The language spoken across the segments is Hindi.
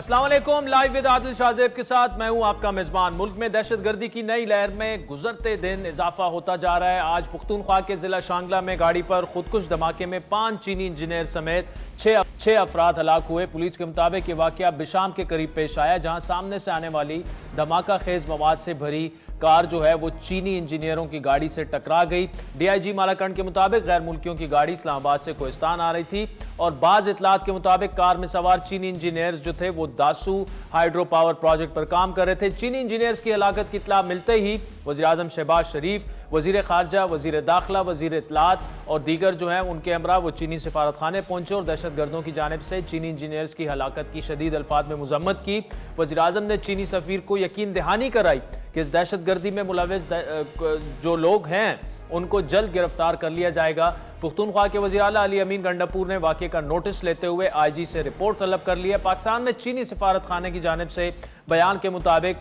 अस्सलाम वालेकुम। लाइव विद आदिल शाहजेब के साथ मैं हूं आपका मेजबान। मुल्क में दहशतगर्दी की नई लहर में गुजरते दिन इजाफा होता जा रहा है। आज पुख्तूनख्वा के जिला शांगला में गाड़ी पर खुदकुश धमाके में 5 चीनी इंजीनियर समेत 6 अफराद हलाक हुए। पुलिस के मुताबिक ये वाकया बिशाम के करीब पेश आया, जहां सामने से आने वाली धमाका खेज मवाद से भरी कार जो है वो चीनी इंजीनियरों की गाड़ी से टकरा गई। डीआईजी मालाकंड के मुताबिक गैर मुल्कियों की गाड़ी इस्लामाबाद से कोहिस्तान आ रही थी और बाज इतलात के मुताबिक कार में सवार चीनी इंजीनियर्स जो थे वो दासू हाइड्रो पावर प्रोजेक्ट पर काम कर रहे थे। चीनी इंजीनियर्स की हलाकत की इत्तला मिलते ही वज़ीर आज़म शहबाज शरीफ, वज़ीर ख़ारजा, वज़ीर दाखिला, वज़ीर इत्तलात और दीगर जो हैं उनके हमरा वो चीनी सिफारत खाने पहुंचे और दहशतगर्दों की जानिब से चीनी इंजीनियर्स की हलाकत की शदीद अल्फाज में मुज़म्मत की। वज़ीर आज़म ने चीनी सफ़ीर को यकीन दहानी कराई कि इस दहशतगर्दी में मुलविस जो लोग हैं उनको जल्द गिरफ्तार कर लिया जाएगा। पुख्तूनख्वा के वज़ीर आला अली अमीन गंडापुर ने वाक़े का नोटिस लेते हुए आईजी से रिपोर्ट तलब कर लिया। पाकिस्तान में चीनी सिफारत खाने की जानिब से बयान के मुताबिक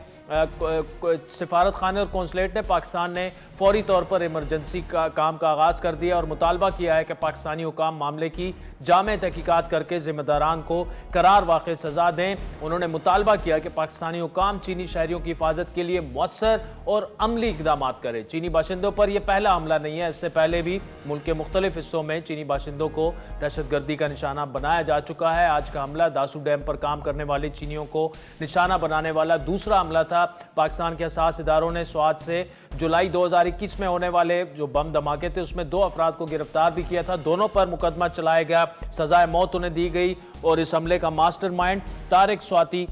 सिफारत खाने और कौंसलेट ने पाकिस्तान ने फौरी तौर पर इमरजेंसी का काम का आगाज़ कर दिया और मुतालबा किया है कि पाकिस्तानी हुकाम मामले की जामे तहकीकात करके जिम्मेदारान को करार वाक़ई सज़ा दें। उन्होंने मुतालबा किया कि पाकिस्तानी हुकाम चीनी शहरियों की हिफाजत के लिए मौसर और अमली इक़दाम करें। चीनी बाशिंदों पर यह पहला हमला नहीं है, इससे पहले भी मुल्क के मुख्तलिफ हिस्सों में चीनी बाशिंदों को दहशतगर्दी का निशाना बनाया जा चुका है। आज का हमला दासू डैम पर काम करने वाले चीनियों को निशाना बनाने वाला दूसरा हमला था। पाकिस्तान के हसास इदारों ने स्वात से जुलाई 2021 में होने वाले जो बम धमाके थे उसमें 2 अफराद को गिरफ्तार भी किया था। दोनों पर मुकदमा चलाया गया, सजाए मौत उन्हें दी गई और इस हमले का मास्टरमाइंड तारिक स्वाति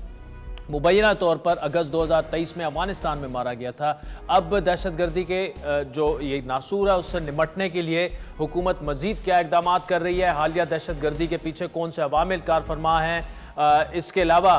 मुबैना तौर पर अगस्त 2023 में अफगानिस्तान में मारा गया था। अब दहशतगर्दी के जो ये नासूर है उससे निपटने के लिए हुकूमत मजीद क्या इकदाम कर रही है, हालिया दहशतगर्दी के पीछे कौन से अवामिल कार फरमा हैं। इसके अलावा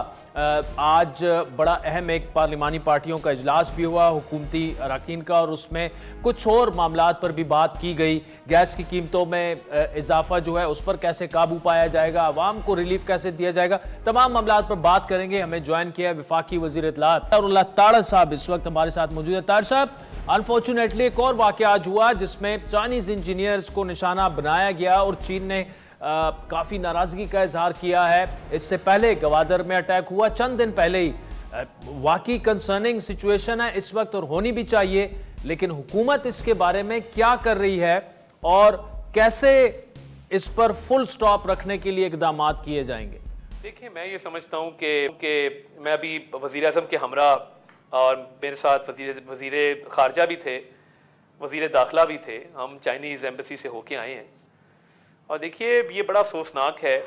आज बड़ा अहम एक पार्लिमानी पार्टियों का इजलास भी हुआ हुकूमती अरकान का और उसमें कुछ और मामलात पर भी बात की गई। गैस की कीमतों में इजाफा जो है उस पर कैसे काबू पाया जाएगा, आवाम को रिलीफ कैसे दिया जाएगा, तमाम मामलात पर बात करेंगे। हमें ज्वाइन किया है वफाकी वज़ीर इत्तलात और ताड़ साहब इस वक्त हमारे साथ मौजूद है। ताड़ साहब, अनफॉर्चुनेटली एक और वाक़या आज हुआ जिसमें चाइनीज इंजीनियर्स को निशाना बनाया गया और चीन ने काफ़ी नाराज़गी का इजहार किया है। इससे पहले गवादर में अटैक हुआ चंद दिन पहले ही। वाकई कंसर्निंग सिचुएशन है इस वक्त और होनी भी चाहिए, लेकिन हुकूमत इसके बारे में क्या कर रही है और कैसे इस पर फुल स्टॉप रखने के लिए इकदाम किए जाएंगे? देखिए, मैं ये समझता हूँ कि मैं अभी वज़ीर आज़म के हमरा और मेरे साथ वज़ीर ख़ारजा भी थे, वज़ीर दाखिला भी थे, हम चाइनीज़ एम्बेसी से होके आए हैं। और देखिए, ये बड़ा अफसोसनाक है।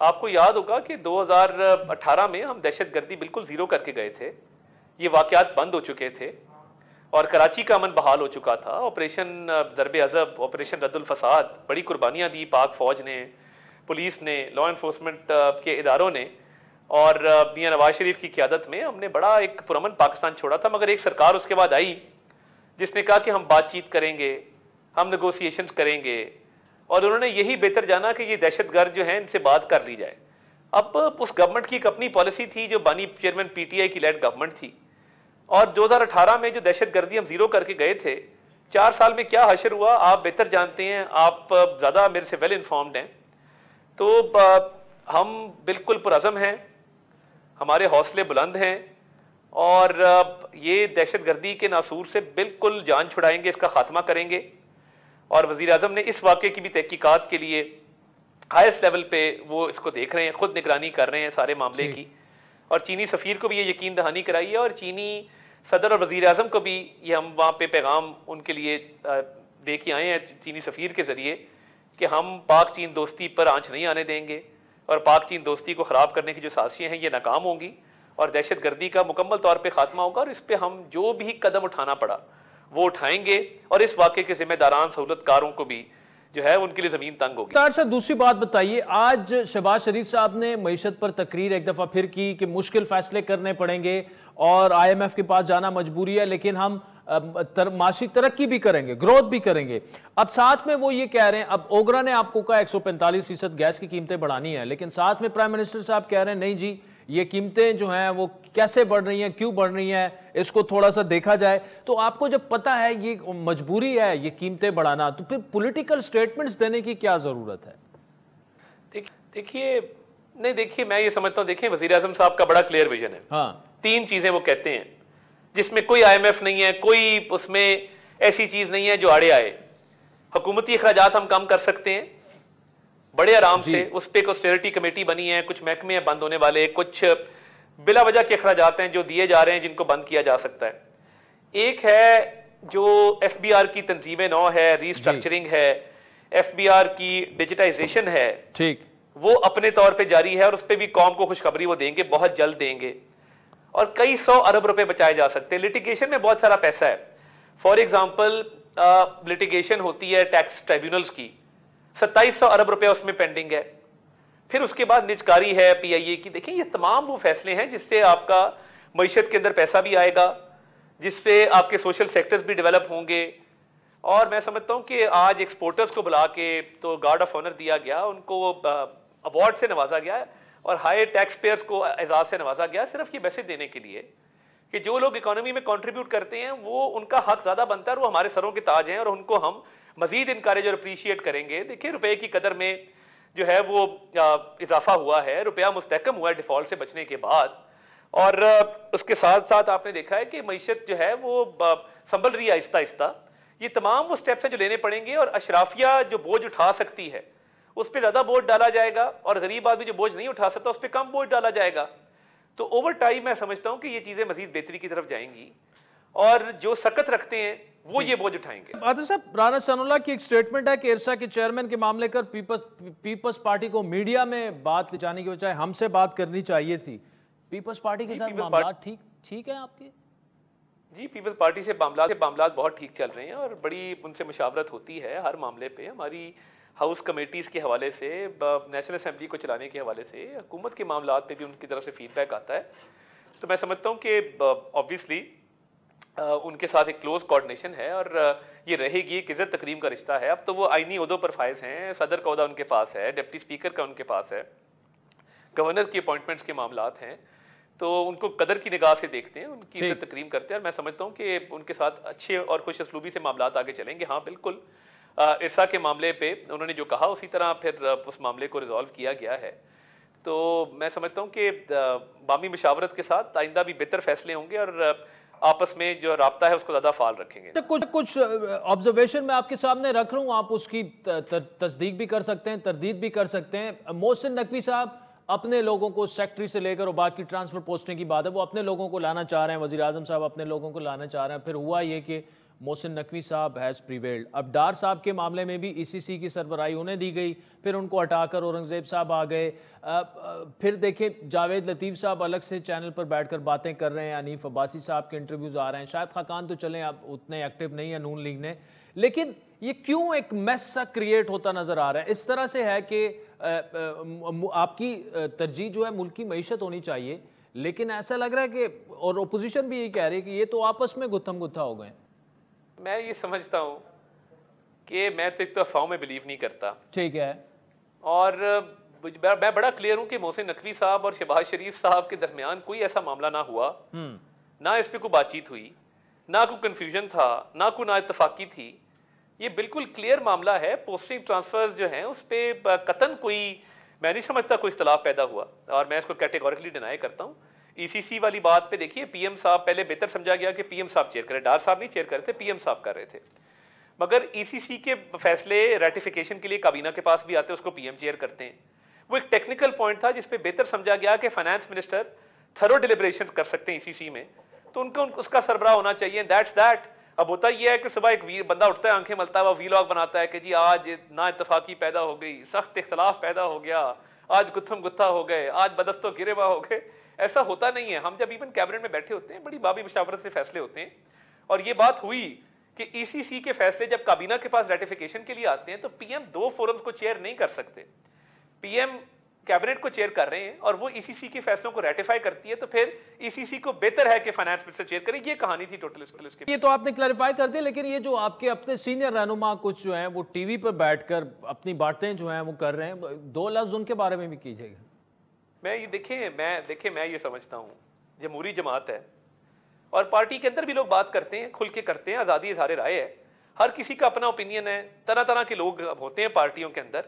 आपको याद होगा कि 2018 में हम दहशतगर्दी बिल्कुल ज़ीरो करके गए थे, ये वाक़यात बंद हो चुके थे और कराची का अमन बहाल हो चुका था। ऑपरेशन ज़रबे अज़ब, ऑपरेशन रद्दुल फसाद, बड़ी कुर्बानियाँ दी पाक फ़ौज ने, पुलिस ने, लॉ इन्फोर्समेंट के इदारों ने और मियां नवाज शरीफ की क़यादत में हमने बड़ा एक पुरअमन पाकिस्तान छोड़ा था। मगर एक सरकार उसके बाद आई जिसने कहा कि हम बातचीत करेंगे, हम नेगोशिएशंस करेंगे और उन्होंने यही बेहतर जाना कि ये दहशतगर्द जो हैं इनसे बात कर ली जाए। अब उस गवर्नमेंट की एक अपनी पॉलिसी थी जो बानी चेयरमैन पीटीआई की लेड गवर्नमेंट थी और 2018 में जो दहशतगर्दी हम ज़ीरो करके गए थे, 4 साल में क्या हशर हुआ आप बेहतर जानते हैं, आप ज़्यादा मेरे से वेल इन्फॉर्म्ड हैं। तो हम बिल्कुल पुरअज़म हैं, हमारे हौसले बुलंद हैं और ये दहशतगर्दी के नासूर से बिल्कुल जान छुड़ाएंगे, इसका खात्मा करेंगे। और वज़ीर आज़म ने इस वाक़े की भी तहकीकात के लिए हाईएस्ट लेवल पे वो इसको देख रहे हैं, खुद निगरानी कर रहे हैं सारे मामले की और चीनी सफ़ीर को भी ये यकीन दहानी कराई है और चीनी सदर और वज़ीर आज़म को भी ये हम वहाँ पे पैगाम उनके लिए दे के आए हैं चीनी सफ़ीर के ज़रिए कि हम पाक चीन दोस्ती पर आँच नहीं आने देंगे और पाक चीन दोस्ती को ख़राब करने की जो साजिशें हैं ये नाकाम होंगी और दहशतगर्दी का मुकम्मल तौर पर ख़ात्मा होगा और इस पर हम जो भी कदम उठाना पड़ा वो उठाएंगे और इस वाक़े के जिम्मेदारान सहूलतकारों को भी जो है उनके लिए ज़मीन तंग होगी। तार साहब, दूसरी बात बताइए, आज शहबाज शरीफ साहब ने मईशत पर तकरीर एक दफ़ा फिर की कि मुश्किल फैसले करने पड़ेंगे और IMF के पास जाना मजबूरी है, लेकिन हम माशी तरक्की भी करेंगे, ग्रोथ भी करेंगे। अब साथ में वो ये कह रहे हैं, अब ओगरा ने आपको कहा 145% गैस की कीमतें बढ़ानी है, लेकिन साथ में प्राइम मिनिस्टर साहब कह रहे हैं नहीं जी, ये कीमतें जो हैं वो कैसे बढ़ रही हैं, क्यों बढ़ रही हैं, इसको थोड़ा सा देखा जाए। तो आपको जब पता है ये मजबूरी है ये कीमतें बढ़ाना, तो फिर पॉलिटिकल स्टेटमेंट्स देने की क्या जरूरत है? देखिए, नहीं, देखिए मैं ये समझता हूँ, देखिए वजीर आजम साहब का बड़ा क्लियर विजन है। हाँ, 3 चीजें वो कहते हैं जिसमें कोई IMF नहीं है, कोई उसमें ऐसी चीज नहीं है जो आड़े आए। हुकूमती अखराजात हम कम कर सकते हैं बड़े आराम से, उस पर एक ऑस्टेरिटी कमेटी बनी है, कुछ महकमे हैं बंद होने वाले, कुछ बिला वजह के अखराजात हैं जो दिए जा रहे हैं जिनको बंद किया जा सकता है। एक है जो FBR की तंजीम नौ है, रीस्ट्रक्चरिंग है, FBR की डिजिटाइजेशन है, ठीक, वो अपने तौर पे जारी है और उस पर भी कौम को खुशखबरी वो देंगे, बहुत जल्द देंगे और कई 100 अरब रुपए बचाए जा सकते हैं। लिटिगेशन में बहुत सारा पैसा है। फॉर एग्जांपल लिटिगेशन होती है टैक्स ट्राइब्यूनल्स की, 2700 अरब रुपए उसमें पेंडिंग है। फिर उसके बाद निजकारी है PIA की। देखिए ये तमाम वो फैसले हैं जिससे आपका मईशत के अंदर पैसा भी आएगा, जिससे आपके सोशल सेक्टर्स भी डेवलप होंगे। और मैं समझता हूं कि आज एक्सपोर्टर्स को बुला के तो गार्ड ऑफ ऑनर दिया गया, उनको अवार्ड से नवाजा गया और हाई टैक्स पेयर्स को एजाज से नवाजा गया, सिर्फ ये मैसेज देने के लिए कि जो लोग इकोनॉमी में कंट्रीब्यूट करते हैं वो उनका हक ज्यादा बनता है और वो हमारे सरों के ताज हैं और उनको हम मजीद इनकरेज और अप्रिशिएट करेंगे। देखिए रुपए की कदर में जो है वो इजाफा हुआ है, रुपया मुस्तहकम हुआ है डिफॉल्ट से बचने के बाद, और उसके साथ साथ आपने देखा है कि मईशत जो है वो संभल रही है आहिस्ता आहिस्ता। ये तमाम वो स्टेप्स हैं जो लेने पड़ेंगे और अशराफिया जो बोझ उठा सकती है उस पर ज्यादा बोझ डाला जाएगा और गरीब आदमी जो बोझ नहीं उठा सकता उस पर कम बोझ डाला जाएगा। तो ओवर टाइम मैं समझता हूं कि ये चीजें मजीद बेहतरी की तरफ जाएंगी और जो सकत रखते हैं वो ये बोझ उठाएंगे। आदिल साहब, राना सनाउल्लाह की एक स्टेटमेंट है कि इरसा के चेयरमैन के मामले कर पीपल्स पार्टी को मीडिया में बात ले जाने की बजाय हमसे बात करनी चाहिए थी। पीपल्स पार्टी के साथ मामला ठीक है आपके? जी, पीपल्स पार्टी से मामला बहुत ठीक चल रहे हैं और बड़ी उनसे मुशावरत होती है हर मामले पे। हमारी हाउस कमेटीज़ के हवाले से, नेशनल असेंबली को चलाने के हवाले से, हुकूमत के मामला पे भी उनकी तरफ से फीडबैक आता है। तो मैं समझता हूँ कि ऑब्वियसली उनके साथ एक क्लोज कोऑर्डिनेशन है और ये रहेगी, एक इज़्ज़त तकरीम का रिश्ता है। अब तो वो आईनी ओहदों पर फायज हैं, सदर का ओहदा उनके पास है, डिप्टी स्पीकर का उनके पास है, गवर्नर की अपॉइंटमेंट्स के मामलात हैं, तो उनको कदर की निगाह से देखते हैं, उनकी इज़्ज़त तकरीम करते हैं और मैं समझता हूँ कि उनके साथ अच्छे और खुश असलूबी से मामलात आगे चलेंगे। हाँ बिल्कुल, इरसा के मामले पे उन्होंने जो कहा उसी तरह फिर उस मामले को रिजॉल्व किया गया है। तो मैं समझता हूँ कि बामी मुशावरत के साथ आइंदा भी बेहतर फैसले होंगे और आपस में जो राब्ता है उसको ज़्यादा फाल रखेंगे। कुछ ऑब्जर्वेशन मैं आपके सामने रख रहा हूँ, आप उसकी तस्दीक भी कर सकते हैं, तरदीद भी कर सकते हैं। मोहसिन नकवी साहब अपने लोगों को, सेक्रेटरी से लेकर और बाकी ट्रांसफर पोस्टिंग की बात है, वो अपने लोगों को लाना चाह रहे हैं, वज़ीर आज़म साहब अपने लोगों को लाना चाह रहे हैं। फिर हुआ ये कि मोहसिन नकवी साहब हैज़ प्रीवेल्ड। अब डार साहब के मामले में भी ECC की सरबराही उन्हें दी गई, फिर उनको हटाकर औरंगजेब साहब आ गए। फिर देखें जावेद लतीफ़ साहब अलग से चैनल पर बैठकर बातें कर रहे हैं, हनीफ अब्बासी साहब के इंटरव्यूज़ आ रहे हैं। शायद खाकान तो चलें अब उतने एक्टिव नहीं है नून लीग ने, लेकिन ये क्यों एक मैस सा क्रिएट होता नज़र आ रहा है? इस तरह से है कि आपकी तरजीह जो है मुल्क की मईशत होनी चाहिए, लेकिन ऐसा लग रहा है कि, और अपोजिशन भी यही कह रही है कि ये तो आपस में गुत्थम गुत्था हो गए। मैं ये समझता हूँ कि मैं तो एक तो अफवाहों में बिलीव नहीं करता, ठीक है, और मैं बड़ा क्लियर हूँ कि मोहसिन नकवी साहब और शहबाज शरीफ साहब के दरमियान कोई ऐसा मामला ना हुआ, ना इस पर कोई बातचीत हुई, ना कोई कन्फ्यूजन था, ना कोई ना इत्तफाकी थी। ये बिल्कुल क्लियर मामला है। पोस्टिंग ट्रांसफर्स जो हैं उस पर कतन कोई, मैं नहीं समझता कोई इख्तलाफ पैदा हुआ और मैं इसको कैटेगोरिकली डिनाई करता हूँ। ECC वाली बात पे देखिए, PM साहब पहले बेहतर समझा गया कि PM साहब चेयर करें, डार साहब नहीं चेयर कर रहे थे, PM साहब कर रहे थे, मगर ECC के फैसले रेटिफिकेशन के लिए काबीना के पास भी आते हैं, उसको PM चेयर करते हैं। वो एक टेक्निकल पॉइंट था जिसपे बेहतर समझा गया कि फाइनेंस मिनिस्टर थरो डिलिब्रेशन कर सकते हैं ECC में, तो उनका उसका सरबराह होना चाहिए। That's that. अब होता यह है कि सुबह एक बंदा उठता है, आंखें मलता है, वो वीलॉग बनाता है कि जी आज ना इत्तफाकी पैदा हो गई, सख्त इख्तलाफ पैदा हो गया, आज गुत्थम गुत्था हो गए, आज बदस्तो गिरेबा हो गए। ऐसा होता नहीं है। हम जब इवन कैबिनेट में बैठे होते हैं, बड़ी बाबी मुशावरत से फैसले होते हैं और ये बात हुई कि ECC के फैसले जब काबीना के पास रेटिफिकेशन के लिए आते हैं तो PM 2 फोरम्स को चेयर नहीं कर सकते, PM कैबिनेट को चेयर कर रहे हैं और वो ECC के फैसलों को रेटिफाई करती है, तो फिर ECC को बेहतर है कि फाइनेंस मिनिस्टर चेयर करे। ये कहानी थी टोटल इसके। ये तो आपने क्लैरिफाई कर दिया, लेकिन ये जो आपके अपने सीनियर रहनुमा कुछ जो हैं वो टीवी पर बैठकर अपनी बातें जो हैं वो कर रहे हैं, 2 लफ्ज उनके बारे में भी कीजिएगा। मैं ये समझता हूँ जमहूरी जमात है और पार्टी के अंदर भी लोग बात करते हैं, खुल के करते हैं, आज़ादी इज़हार राय है, हर किसी का अपना ओपिनियन है, तरह तरह के लोग होते हैं पार्टियों के अंदर,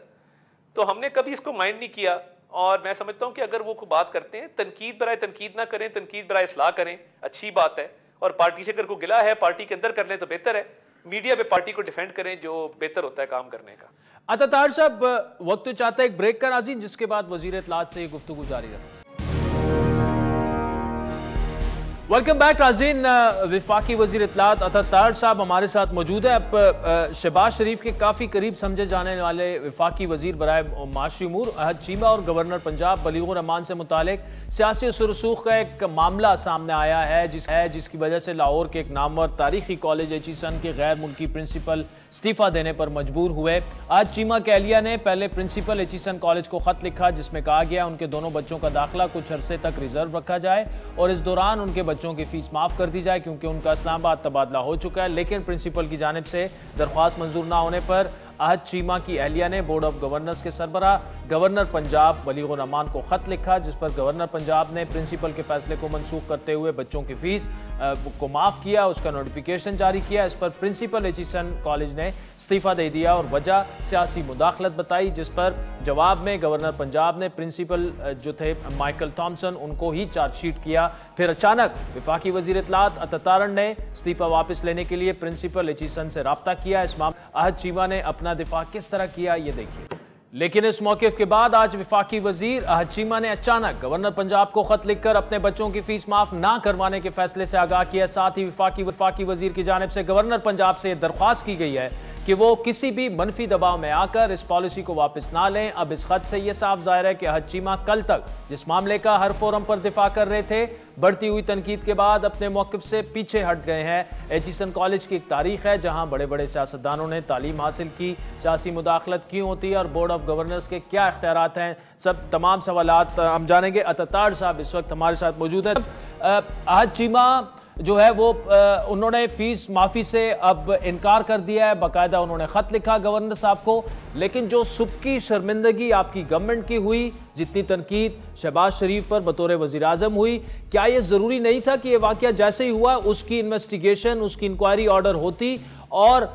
तो हमने कभी इसको माइंड नहीं किया और मैं समझता हूं कि अगर वो बात करते हैं, तनकीद बराए तनकीद ना करें, तनकीद बराए इस्लाह करें, अच्छी बात है। और पार्टी से अगर कोई गिला है पार्टी के अंदर कर लें तो बेहतर है। मीडिया पे पार्टी को डिफेंड करें जो बेहतर होता है काम करने का। अतातार साहब, वक्त चाहता है एक ब्रेक का नाज़रीन, जिसके बाद वजीर इत्तलात से गुफ्तगू जारी रखें। वेलकम बैक नाज़रीन। वफाकी वज़ीर इत्तलात अतातार साहब हमारे साथ मौजूद है। अब शहबाज शरीफ के काफ़ी करीब समझे जाने वाले वफाकी वज़ीर बराए माशी उमूर अहद चीमा और गवर्नर पंजाब बलीगुर रहमान से मुतालिक सियासी सुरसूख का एक मामला सामने आया है, जिसकी वजह से लाहौर के एक नामवर तारीखी कॉलेज एचीसन के गैर मुल्की प्रिंसिपल इस्तीफा देने पर मजबूर हुए। आज चीमा के अहलिया ने पहले प्रिंसिपल एचीसन कॉलेज को खत लिखा, जिसमें कहा गया उनके दोनों बच्चों का दाखिला कुछ अरसे तक रिजर्व रखा जाए और इस दौरान उनके बच्चों की फीस माफ कर दी जाए, क्योंकि उनका इस्लामाबाद तबादला हो चुका है। लेकिन प्रिंसिपल की जानिब से दरख्वास्त मंजूर न होने पर अहद चीमा की अहलिया ने बोर्ड ऑफ गवर्नर्स के सरबराह गवर्नर पंजाब बलीगुर रहमान को खत लिखा, जिस पर गवर्नर पंजाब ने प्रिंसिपल के फैसले को मनसूख करते हुए बच्चों की फीस को माफ किया, उसका नोटिफिकेशन जारी किया। इस पर प्रिंसिपल एचीसन कॉलेज ने इस्तीफा दे दिया और वजह सियासी मुदाखलत बताई, जिस पर जवाब में गवर्नर पंजाब ने प्रिंसिपल जो थे माइकल थॉमसन उनको ही चार्जशीट किया। फिर अचानक वफाकी वज़ीर इत्तलात अतातारन ने इस्तीफा वापस लेने के लिए प्रिंसिपल एचीसन से रब्ता किया। इस मामले अहद चीमा ने अपना दिफा किस तरह किया, ये देखिए। लेकिन इस मौके के बाद आज वफाकी वजीर अहद चीमा ने अचानक गवर्नर पंजाब को खत लिखकर अपने बच्चों की फीस माफ ना करवाने के फैसले से आगाह किया। साथ ही वफाकी वजीर की जानिब से गवर्नर पंजाब से दरख्वास्त की गई है कि वो किसी भी मनफी दबाव में आकर इस पॉलिसी को वापस ना लें। अब इस खत से यह साफ जाहिर है कि अहद चीमा कल तक जिस मामले का हर फोरम पर दिफा कर रहे थे, बढ़ती हुई तनकीद के बाद अपने मौक़िफ़ से पीछे हट गए हैं। एचीसन कॉलेज की एक तारीख है जहां बड़े बड़े सियासतदानों ने तालीम हासिल की, सियासी मुदाखलत क्यों होती है और बोर्ड ऑफ गवर्नर्स के क्या इख्तियारात हैं, सब तमाम सवालात हम जानेंगे। अतातार साहब इस वक्त हमारे साथ मौजूद है। अहद चीमा जो है वो उन्होंने फीस माफ़ी से अब इनकार कर दिया है, बाकायदा उन्होंने ख़त लिखा गवर्नर साहब को। लेकिन जो सुबह शर्मिंदगी आपकी गवर्नमेंट की हुई, जितनी तनकीद शहबाज शरीफ पर बतौर वज़ीर आज़म हुई, क्या ये ज़रूरी नहीं था कि ये वाक़या जैसे ही हुआ उसकी इन्वेस्टिगेशन, उसकी इंक्वायरी ऑर्डर होती और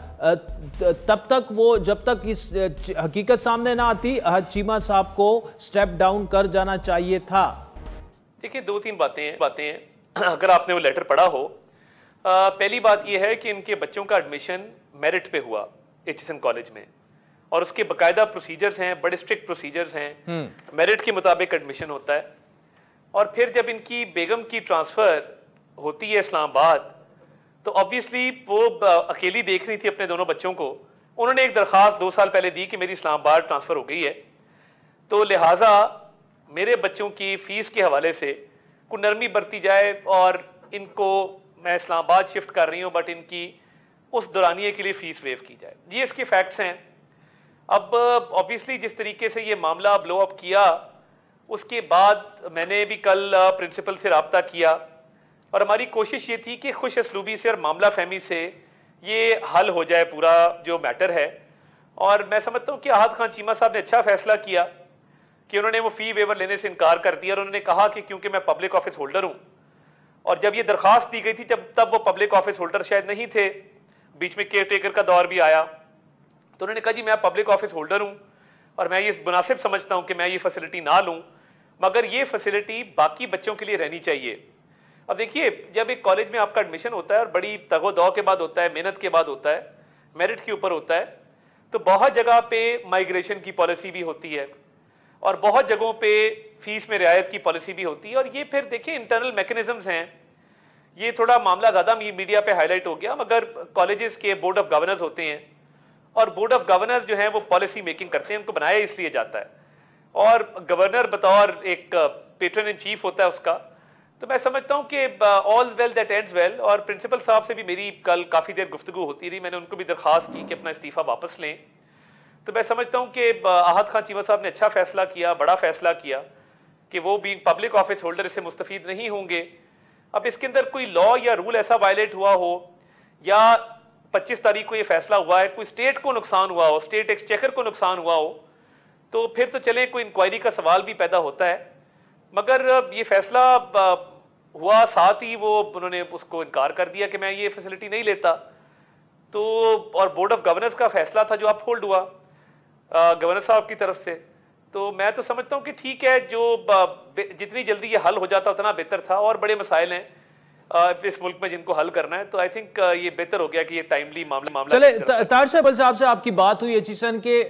तब तक वो जब तक इस हकीकत सामने ना आती अहद चीमा साहब को स्टेप डाउन कर जाना चाहिए था? देखिए, दो तीन बातें हैं। अगर आपने वो लेटर पढ़ा हो, पहली बात यह है कि इनके बच्चों का एडमिशन मेरिट पे हुआ एचीसन कॉलेज में और उसके बाकायदा प्रोसीजर्स हैं, बड़े स्ट्रिक्ट प्रोसीजर्स हैं। मेरिट के मुताबिक एडमिशन होता है। और फिर जब इनकी बेगम की ट्रांसफ़र होती है इस्लामाबाद, तो ऑब्वियसली वो अकेली देख रही थी अपने दोनों बच्चों को। उन्होंने एक दरख्वास्त 2 साल पहले दी कि मेरी इस्लामाबाद ट्रांसफ़र हो गई है, तो लिहाजा मेरे बच्चों की फ़ीस के हवाले से को नरमी बरती जाए और इनको मैं इस्लामाबाद शिफ्ट कर रही हूँ बट इनकी उस दौरानिए के लिए फ़ीस वेव की जाए। ये इसके फैक्ट्स हैं। अब ऑब्वियसली जिस तरीके से ये मामला ब्लो अप किया, उसके बाद मैंने भी कल प्रिंसिपल से रब्ता किया और हमारी कोशिश ये थी कि खुश असलूबी से और मामला फहमी से ये हल हो जाए पूरा जो मैटर है। और मैं समझता हूँ कि अहद खान चीमा साहब ने अच्छा फैसला किया कि उन्होंने वो फ़ी वेवर लेने से इनकार कर दिया और उन्होंने कहा कि क्योंकि मैं पब्लिक ऑफिस होल्डर हूँ, और जब ये दरख्वास्त दी गई थी तब वो पब्लिक ऑफिस होल्डर शायद नहीं थे, बीच में केयर टेकर का दौर भी आया, तो उन्होंने कहा जी मैं पब्लिक ऑफिस होल्डर हूँ और मैं ये मुनासिब समझता हूँ कि मैं ये फैसिलिटी ना लूँ, मगर ये फैसिलिटी बाकी बच्चों के लिए रहनी चाहिए। अब देखिए, जब एक कॉलेज में आपका एडमिशन होता है और बड़ी तगो-दौ के बाद होता है, मेहनत के बाद होता है, मेरिट के ऊपर होता है, तो बहुत जगह पे माइग्रेशन की पॉलिसी भी होती है और बहुत जगहों पे फीस में रियायत की पॉलिसी भी होती है। और ये फिर देखिए इंटरनल मैकेनिज्म्स हैं। ये थोड़ा मामला ज़्यादा मीडिया पे हाईलाइट हो गया, मगर कॉलेजेस के बोर्ड ऑफ गवर्नर्स होते हैं और बोर्ड ऑफ गवर्नर्स जो हैं वो पॉलिसी मेकिंग करते हैं, उनको बनाया इसलिए जाता है और गवर्नर बतौर एक पेट्रन इन चीफ होता है उसका। तो मैं समझता हूँ कि all well that ends well. और प्रिंसिपल साहब से भी मेरी कल काफ़ी देर गुफ्तगू होती रही, मैंने उनको भी दरख्वास्त की कि अपना इस्तीफ़ा वापस लें। तो मैं समझता हूँ कि अहद खान चीमा साहब ने अच्छा फैसला किया, बड़ा फैसला किया कि वो भी पब्लिक ऑफिस होल्डर इससे मुस्तफ़ीद नहीं होंगे। अब इसके अंदर कोई लॉ या रूल ऐसा वायलेट हुआ हो या 25 तारीख को ये फैसला हुआ है, कोई स्टेट को नुकसान हुआ हो, स्टेट एक्सचेकर को नुकसान हुआ हो, तो फिर तो चले कोई इंक्वायरी का सवाल भी पैदा होता है। मगर ये फैसला हुआ, साथ ही वो उन्होंने उसको इनकार कर दिया कि मैं ये फैसिलिटी नहीं लेता। तो और बोर्ड ऑफ गवर्नर्स का फैसला था जो अपहोल्ड हुआ गवर्नर साहब की तरफ से। तो मैं तो समझता हूँ कि ठीक है, जो जितनी जल्दी ये हल हो जाता उतना बेहतर था। और बड़े मसाइल हैं इस मुल्क में जिनको हल करना है, तो आई थिंक ये बेहतर हो गया कि ये टाइमली मामला। चले तार साहब से आपकी बात हुई एचिसन के,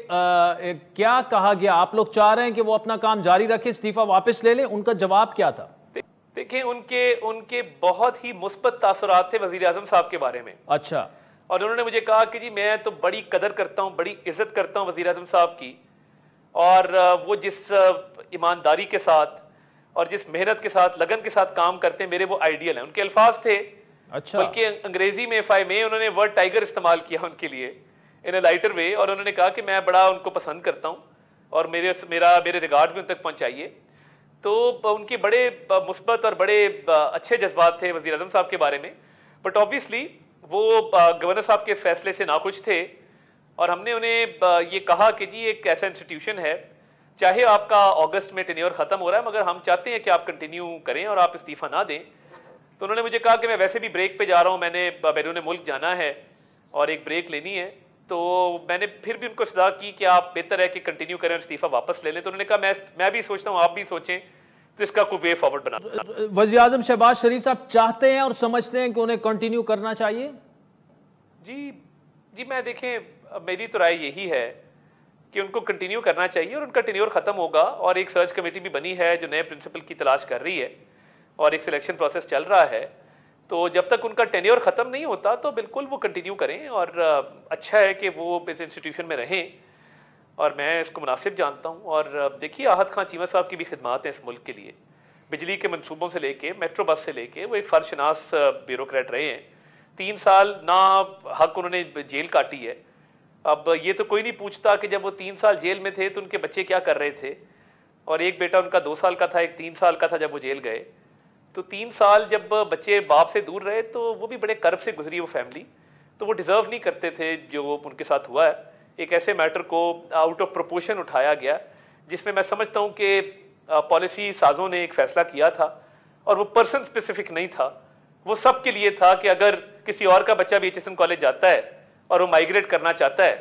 क्या कहा गया? आप लोग चाह रहे हैं कि वो अपना काम जारी रखे, इस्तीफा वापस ले लें, उनका जवाब क्या था? देखिए, उनके बहुत ही मुस्बत तासुरात थे वजीर आजम साहब के बारे में। अच्छा। और उन्होंने मुझे कहा कि जी मैं तो बड़ी कदर करता हूँ, बड़ी इज्जत करता हूँ वजीर आजम साहब की, और वो जिस ईमानदारी के साथ और जिस मेहनत के साथ, लगन के साथ काम करते हैं, मेरे वो आइडियल हैं। उनके अल्फाज थे। अच्छा। बल्कि अंग्रेजी में इफ आई मे उन्होंने वर्ड टाइगर इस्तेमाल किया उनके लिए इन अ लाइटर वे, और उन्होंने कहा कि मैं बड़ा उनको पसंद करता हूँ और मेरे रिगार्ड भी उन तक पहुँचाइए। तो उनके बड़े मुस्बत और बड़े अच्छे जज्बात थे वज़ीर आज़म साहब के बारे में। बट ऑब्वियसली वो गवर्नर साहब के फैसले से नाखुश थे, और हमने उन्हें ये कहा कि जी एक ऐसा इंस्टीट्यूशन है, चाहे आपका अगस्त में टेन्योर खत्म हो रहा है, मगर हम चाहते हैं कि आप कंटिन्यू करें और आप इस्तीफा ना दें। तो उन्होंने मुझे कहा कि मैं वैसे भी ब्रेक पे जा रहा हूँ, मैंने बैरून मुल्क जाना है और एक ब्रेक लेनी है। तो मैंने फिर भी उनको सलाह की कि आप बेहतर है कि कंटिन्यू करें और इस्तीफा वापस ले लें। तो उन्होंने कहा मैं भी सोचता हूँ, आप भी सोचें, तो इसका कोई वे फॉरवर्ड बना। वज़ीर आज़म शहबाज शरीफ साहब चाहते हैं और समझते हैं कि उन्हें कंटिन्यू करना चाहिए? जी मैं देखें, मेरी तो राय यही है कि उनको कंटिन्यू करना चाहिए, और उनका टेन्योर ख़त्म होगा और एक सर्च कमेटी भी बनी है जो नए प्रिंसिपल की तलाश कर रही है, और एक सिलेक्शन प्रोसेस चल रहा है। तो जब तक उनका टेन्योर ख़त्म नहीं होता तो बिल्कुल वो कंटिन्यू करें, और अच्छा है कि वो इस इंस्टीट्यूशन में रहें, और मैं इसको मुनासिब जानता हूँ। और देखिए, आहत खान चीमा साहब की भी खिदमात हैं इस मुल्क के लिए, बिजली के मनसूबों से लेके मेट्रो बस से लेके, वो एक फ़र्शनास ब्यूरोक्रेट रहे हैं। 3 साल ना हक उन्होंने जेल काटी है। अब ये तो कोई नहीं पूछता कि जब वो 3 साल जेल में थे तो उनके बच्चे क्या कर रहे थे, और एक बेटा उनका 2 साल का था, एक 3 साल का था जब वो जेल गए। तो 3 साल जब बच्चे बाप से दूर रहे तो वो भी बड़े कर्ब से गुजरी वो फैमिली, तो वो डिज़र्व नहीं करते थे जो उनके साथ हुआ है। एक ऐसे मैटर को आउट ऑफ प्रोपोर्शन उठाया गया, जिसमें मैं समझता हूँ कि पॉलिसी साजों ने एक फ़ैसला किया था, और वो पर्सन स्पेसिफिक नहीं था, वो सब के लिए था कि अगर किसी और का बच्चा भी HSN कॉलेज जाता है और वो माइग्रेट करना चाहता है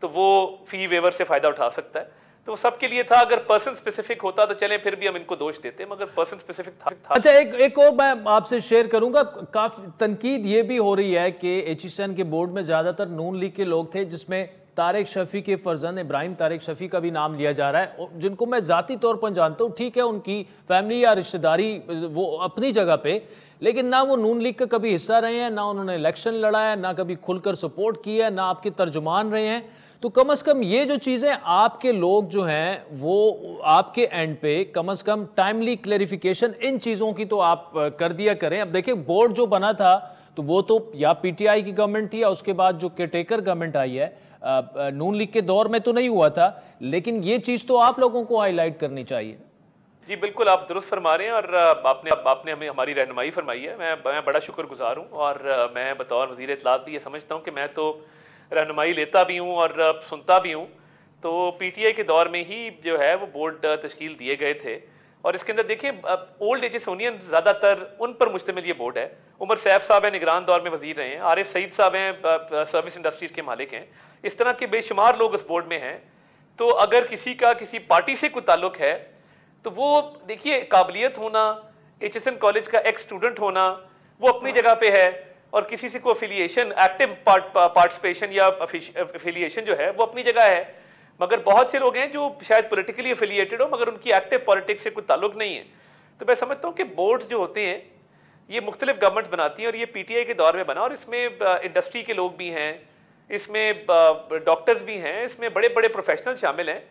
तो वो फी वेवर से फ़ायदा उठा सकता है। तो वो सबके लिए था। अगर पर्सन स्पेसिफिक होता तो चले फिर भी हम इनको दोष देते, मगर पर्सन स्पेसिफिक था। अच्छा, एक और मैं आपसे शेयर करूंगा। काफी तनकीद ये भी हो रही है कि HSN के बोर्ड में ज्यादातर नून लीग के लोग थे, जिसमें तारिक शफी के फर्जंद इब्राहिम तारिक शफी का भी नाम लिया जा रहा है, जिनको मैं जाती तौर पर जानता हूँ। ठीक है, उनकी फैमिली या रिश्तेदारी वो अपनी जगह पे, लेकिन ना वो नून लीग का कभी हिस्सा रहे हैं, ना उन्होंने इलेक्शन लड़ा है, ना कभी खुलकर सपोर्ट किया है, ना आपके तर्जुमान रहे हैं। तो कम से कम ये जो चीज़ें आपके लोग जो हैं वो आपके एंड पे कम से कम टाइमली क्लैरिफिकेशन इन चीज़ों की तो आप कर दिया करें। अब देखिए, बोर्ड जो बना था तो वो तो या PTI की गवर्नमेंट थी, या उसके बाद जो केयरटेकर गवर्नमेंट आई है नून लीग के दौर में तो नहीं हुआ था, लेकिन ये चीज़ तो आप लोगों को हाईलाइट करनी चाहिए। जी बिल्कुल, आप दुरुस्त फरमा रहे हैं, और आपने हमें हमारी रहनुमाई फरमाई है। मैं बड़ा शुक्रगुजार हूँ, और मैं बतौर वज़ीर इत्तलात भी ये समझता हूँ कि मैं तो रहनुमाई लेता भी हूँ और सुनता भी हूँ। तो PTI के दौर में ही जो है वो बोर्ड तश्कील दिए गए थे, और इसके अंदर देखिए ओल्ड HSonian ज़्यादातर उन पर मुश्तमिल ये बोर्ड है। उमर सैफ साहब हैं, निगरान दौर में वज़ीर रहे हैं। आरिफ सईद साहब हैं, सर्विस इंडस्ट्रीज़ के मालिक हैं। इस तरह के बेशुमार लोग इस बोर्ड में हैं। तो अगर किसी का किसी पार्टी से कोई ताल्लुक है तो वो देखिए, काबिलियत होना, HSN कॉलेज का एक्स स्टूडेंट होना, वो अपनी जगह पे है, और किसी से कोई अफिलिएशन, एक्टिव पार्टिसिपेशन या अफिलिएशन जो है वो अपनी जगह है। मगर बहुत से लोग हैं जो शायद पॉलिटिकली अफिलिएटेड हो, मगर उनकी एक्टिव पॉलिटिक्स से कोई ताल्लुक नहीं है। तो मैं समझता हूँ कि बोर्ड्स जो होते हैं ये मुख्तलिफ गवर्नमेंट बनाती हैं, और ये PTI के दौर में बना, और इसमें इंडस्ट्री के लोग भी हैं, इसमें डॉक्टर्स भी हैं, इसमें बड़े बड़े प्रोफेशनल शामिल हैं।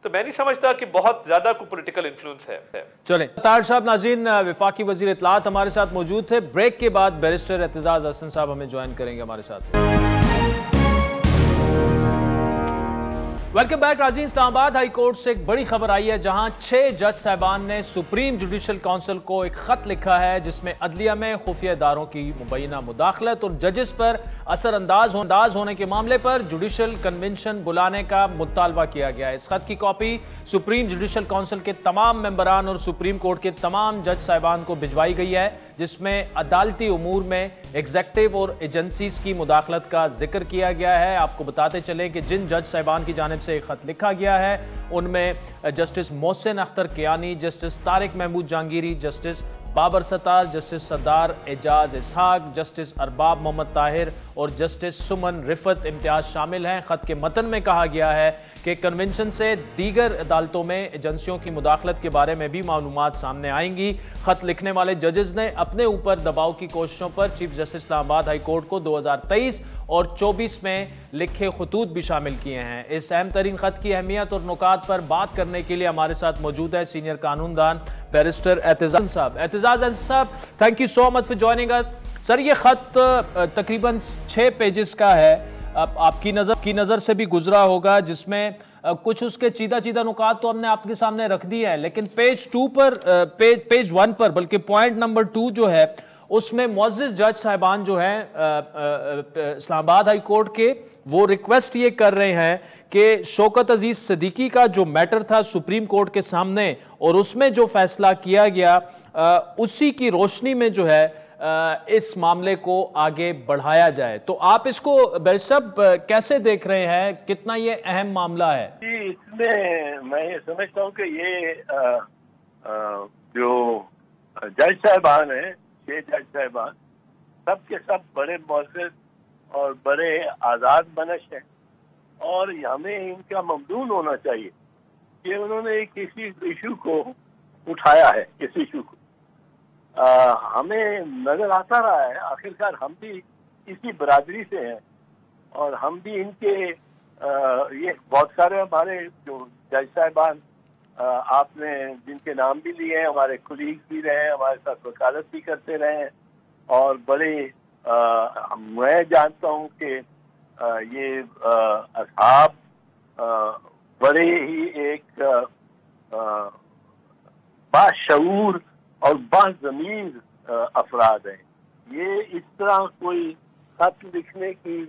तो मैं नहीं समझता कि बहुत ज्यादा कोई पॉलिटिकल इन्फ्लुएंस है। चले तार साहब, नाज़रीन, वफाकी वज़ीर इत्तलात हमारे साथ मौजूद थे। ब्रेक के बाद बैरिस्टर एतजाज हसन साहब हमें ज्वाइन करेंगे हमारे साथ। वेलकम बैक नाज़रीन। इस्लामाबाद हाई कोर्ट से एक बड़ी खबर आई है, जहां 6 जज साहबान ने सुप्रीम जुडिशल काउंसिल को एक खत लिखा है, जिसमें अदलिया में खुफिया इदारों की मुबैना मुदाखलत और जजेस पर असरअंदाज होने के मामले पर जुडिशल कन्वेंशन बुलाने का मुतालबा किया गया है। इस खत की कॉपी सुप्रीम जुडिशल काउंसिल के तमाम मेंबरान और सुप्रीम कोर्ट के तमाम जज साहबान को भिजवाई गई है। जिसमें अदालती उमूर में एग्जेक्टिव और एजेंसीज की मुदाखलत का जिक्र किया गया है। आपको बताते चले कि जिन जज साहिबान की जानिब से एक खत लिखा गया है उनमें justice Mohsin Akhtar Kiyani, justice Tariq Mahmood Jahangiri, justice Babar Sattar, justice Sardar Ejaz Ishaq, justice Arbab Mohammad Tahir और जस्टिस सुमन रिफत इम्तियाज शामिल हैं। खत के मतन में कहा गया है कि कन्वेंशन से दीगर अदालतों में एजेंसियों की मुदाखलत के बारे में भी मालूमात सामने आएंगी। खत लिखने वाले जजेस ने अपने ऊपर दबाव की कोशिशों पर chief justice Islamabad high court को 2023 और 24 में लिखे खतूत भी शामिल किए हैं। इस अहम तरीन खत की अहमियत और नुकात पर बात करने के लिए हमारे साथ मौजूद है सीनियर कानूनदान बैरिस्टर एतजाज साहब। एतजाज साहब, thank you so much for joining us. Sir, ये खत तकरीबन 6 पेजेस का है, आपकी नज़र से भी गुजरा होगा, जिसमें कुछ उसके चीदा नुकात तो हमने आपके सामने रख दिए हैं, लेकिन पेज 1 पर बल्कि पॉइंट नंबर 2 जो है उसमें मुअज़्ज़िज़ जज साहिबान जो हैं इस्लामाबाद हाई कोर्ट के, वो रिक्वेस्ट ये कर रहे हैं कि शौकत अजीज सिद्दीकी का जो मैटर था सुप्रीम कोर्ट के सामने और उसमें जो फैसला किया गया उसी की रोशनी में जो है इस मामले को आगे बढ़ाया जाए। तो आप इसको बैरिस्टर साहब कैसे देख रहे हैं, कितना ये अहम मामला है? जी, इसमें मैं ये समझता हूँ कि ये जो जज साहिबान हैं, 6 जज साहिबान, सब के सब बड़े मुअज़्ज़िज़ और बड़े आज़ाद बनश हैं और हमें इनका ममनून होना चाहिए कि उन्होंने किसी इशू को उठाया है। किस इशू को हमें नजर आता रहा है, आखिरकार हम भी इसी बरादरी से हैं और हम भी इनके ये बहुत सारे हमारे जो जज साहिबान आपने जिनके नाम भी लिए हैं, हमारे कुलीग भी रहे हैं, हमारे साथ वकालत भी करते रहे हैं और बड़े मैं जानता हूँ कि ये असहाब बड़े ही एक बाशऊर और बाज़मीर अफराद हैं। ये इस तरह कोई खत लिखने की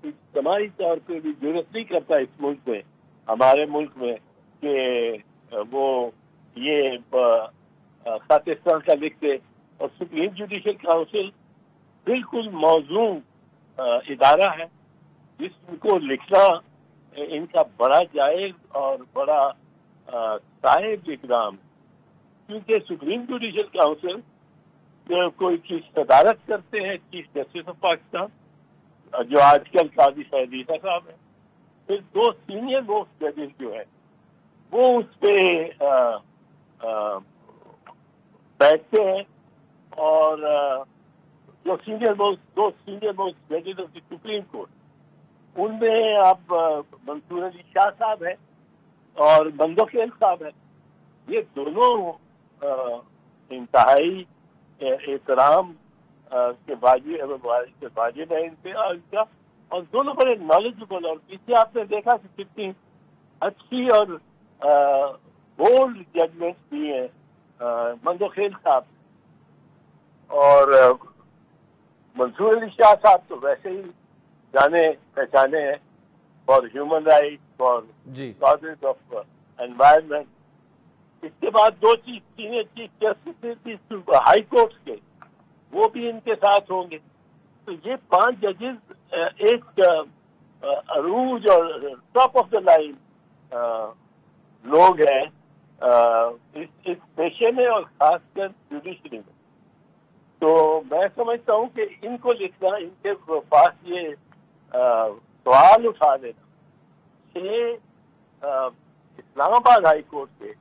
इज्तिमाई तौर पे भी जरूरत नहीं करता इस मुल्क में, हमारे मुल्क में, कि वो ये खत इस तरह का लिखते। और सुप्रीम जुडिशल काउंसिल बिल्कुल मौजूद इदारा है जिसको लिखना इनका बड़ा जायज और बड़ा साहिब इकराम, क्योंकि सुप्रीम जुडिशल काउंसिल कोई चीज सदारत करते हैं चीफ जस्टिस ऑफ पाकिस्तान, जो आजकल काजी सईद ईसा साहब है, फिर 2 सीनियर मोस्ट जजेस जो है वो उस पे बैठते हैं और जो 2 सीनियर मोस्ट जजेस ऑफ द सुप्रीम कोर्ट, उनमें अब मंसूर अली शाह साहब है और बंदोखेल साहब है। ये दोनों इंतहाई एहतराम के वाजिब है इनसे और दोनों बड़े नॉलेजेबल। और पीछे आपने देखा कि कितनी अच्छी और बोल्ड जजमेंट दी है मंदोखेल साहब और मंसूर अली शाह साहब तो वैसे ही जाने पहचाने हैं for human right, for causes of environment. इसके बाद 2 senior chief justice high court के, वो भी इनके साथ होंगे। तो ये 5 जजेस एक अरूज और टॉप ऑफ द लाइन लोग हैं इस पेशे में और खासकर जुडिशरी में। तो मैं समझता हूँ कि इनको लिखना, इनके पास ये सवाल उठा देना, इस्लामाबाद हाई कोर्ट के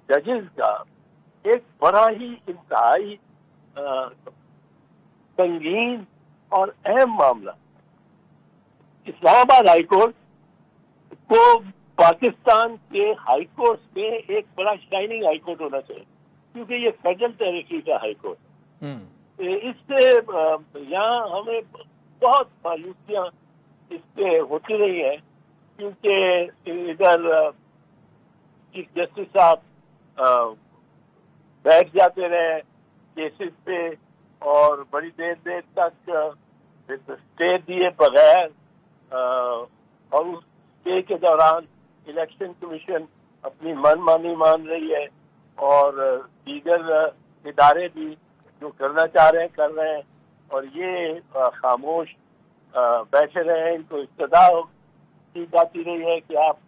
जजेस का एक बड़ा ही इंतहाई संगीन और अहम मामला। इस्लामाबाद हाई कोर्ट को पाकिस्तान के हाई कोर्ट में एक बड़ा शाइनिंग हाई कोर्ट होना चाहिए, क्योंकि ये फेडरल टेरिटरी का हाई कोर्ट। इससे यहाँ हमें बहुत मायूसियाँ इससे होती रही है, क्योंकि इधर चीफ जस्टिस साहब बैठ जाते रहे केसेस पे और बड़ी देर तक स्टे दिए बगैर, और उस स्टे के दौरान इलेक्शन कमीशन अपनी मनमानी मान रही है और दीगर इदारे भी जो करना चाह रहे हैं कर रहे हैं, और ये खामोश बैठे रहे हैं। इनको इस्तदा की जाती रही है कि आप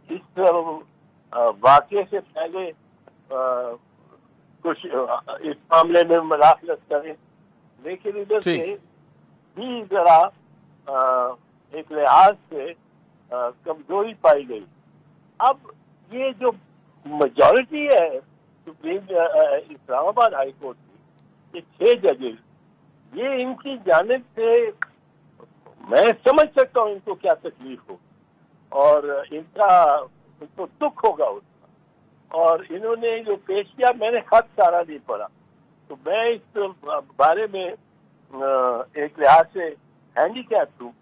इस वाक़े से पहले कुछ इस मामले में मुदाखलत करें, लेकिन इधर से भी जरा एक लिहाज से कमजोरी पाई गई। अब ये जो मेजॉरिटी है सुप्रीम इस्लामाबाद हाई कोर्ट की, ये 6 जजेस, ये इनकी जानिब से मैं समझ सकता हूँ इनको क्या तकलीफ हो और इनको दुख होगा उसका। और इन्होंने जो पेश किया, मैंने खत सारा नहीं पढ़ा, तो मैं इस बारे में एक लिहाज से हैंडीकैप हूँ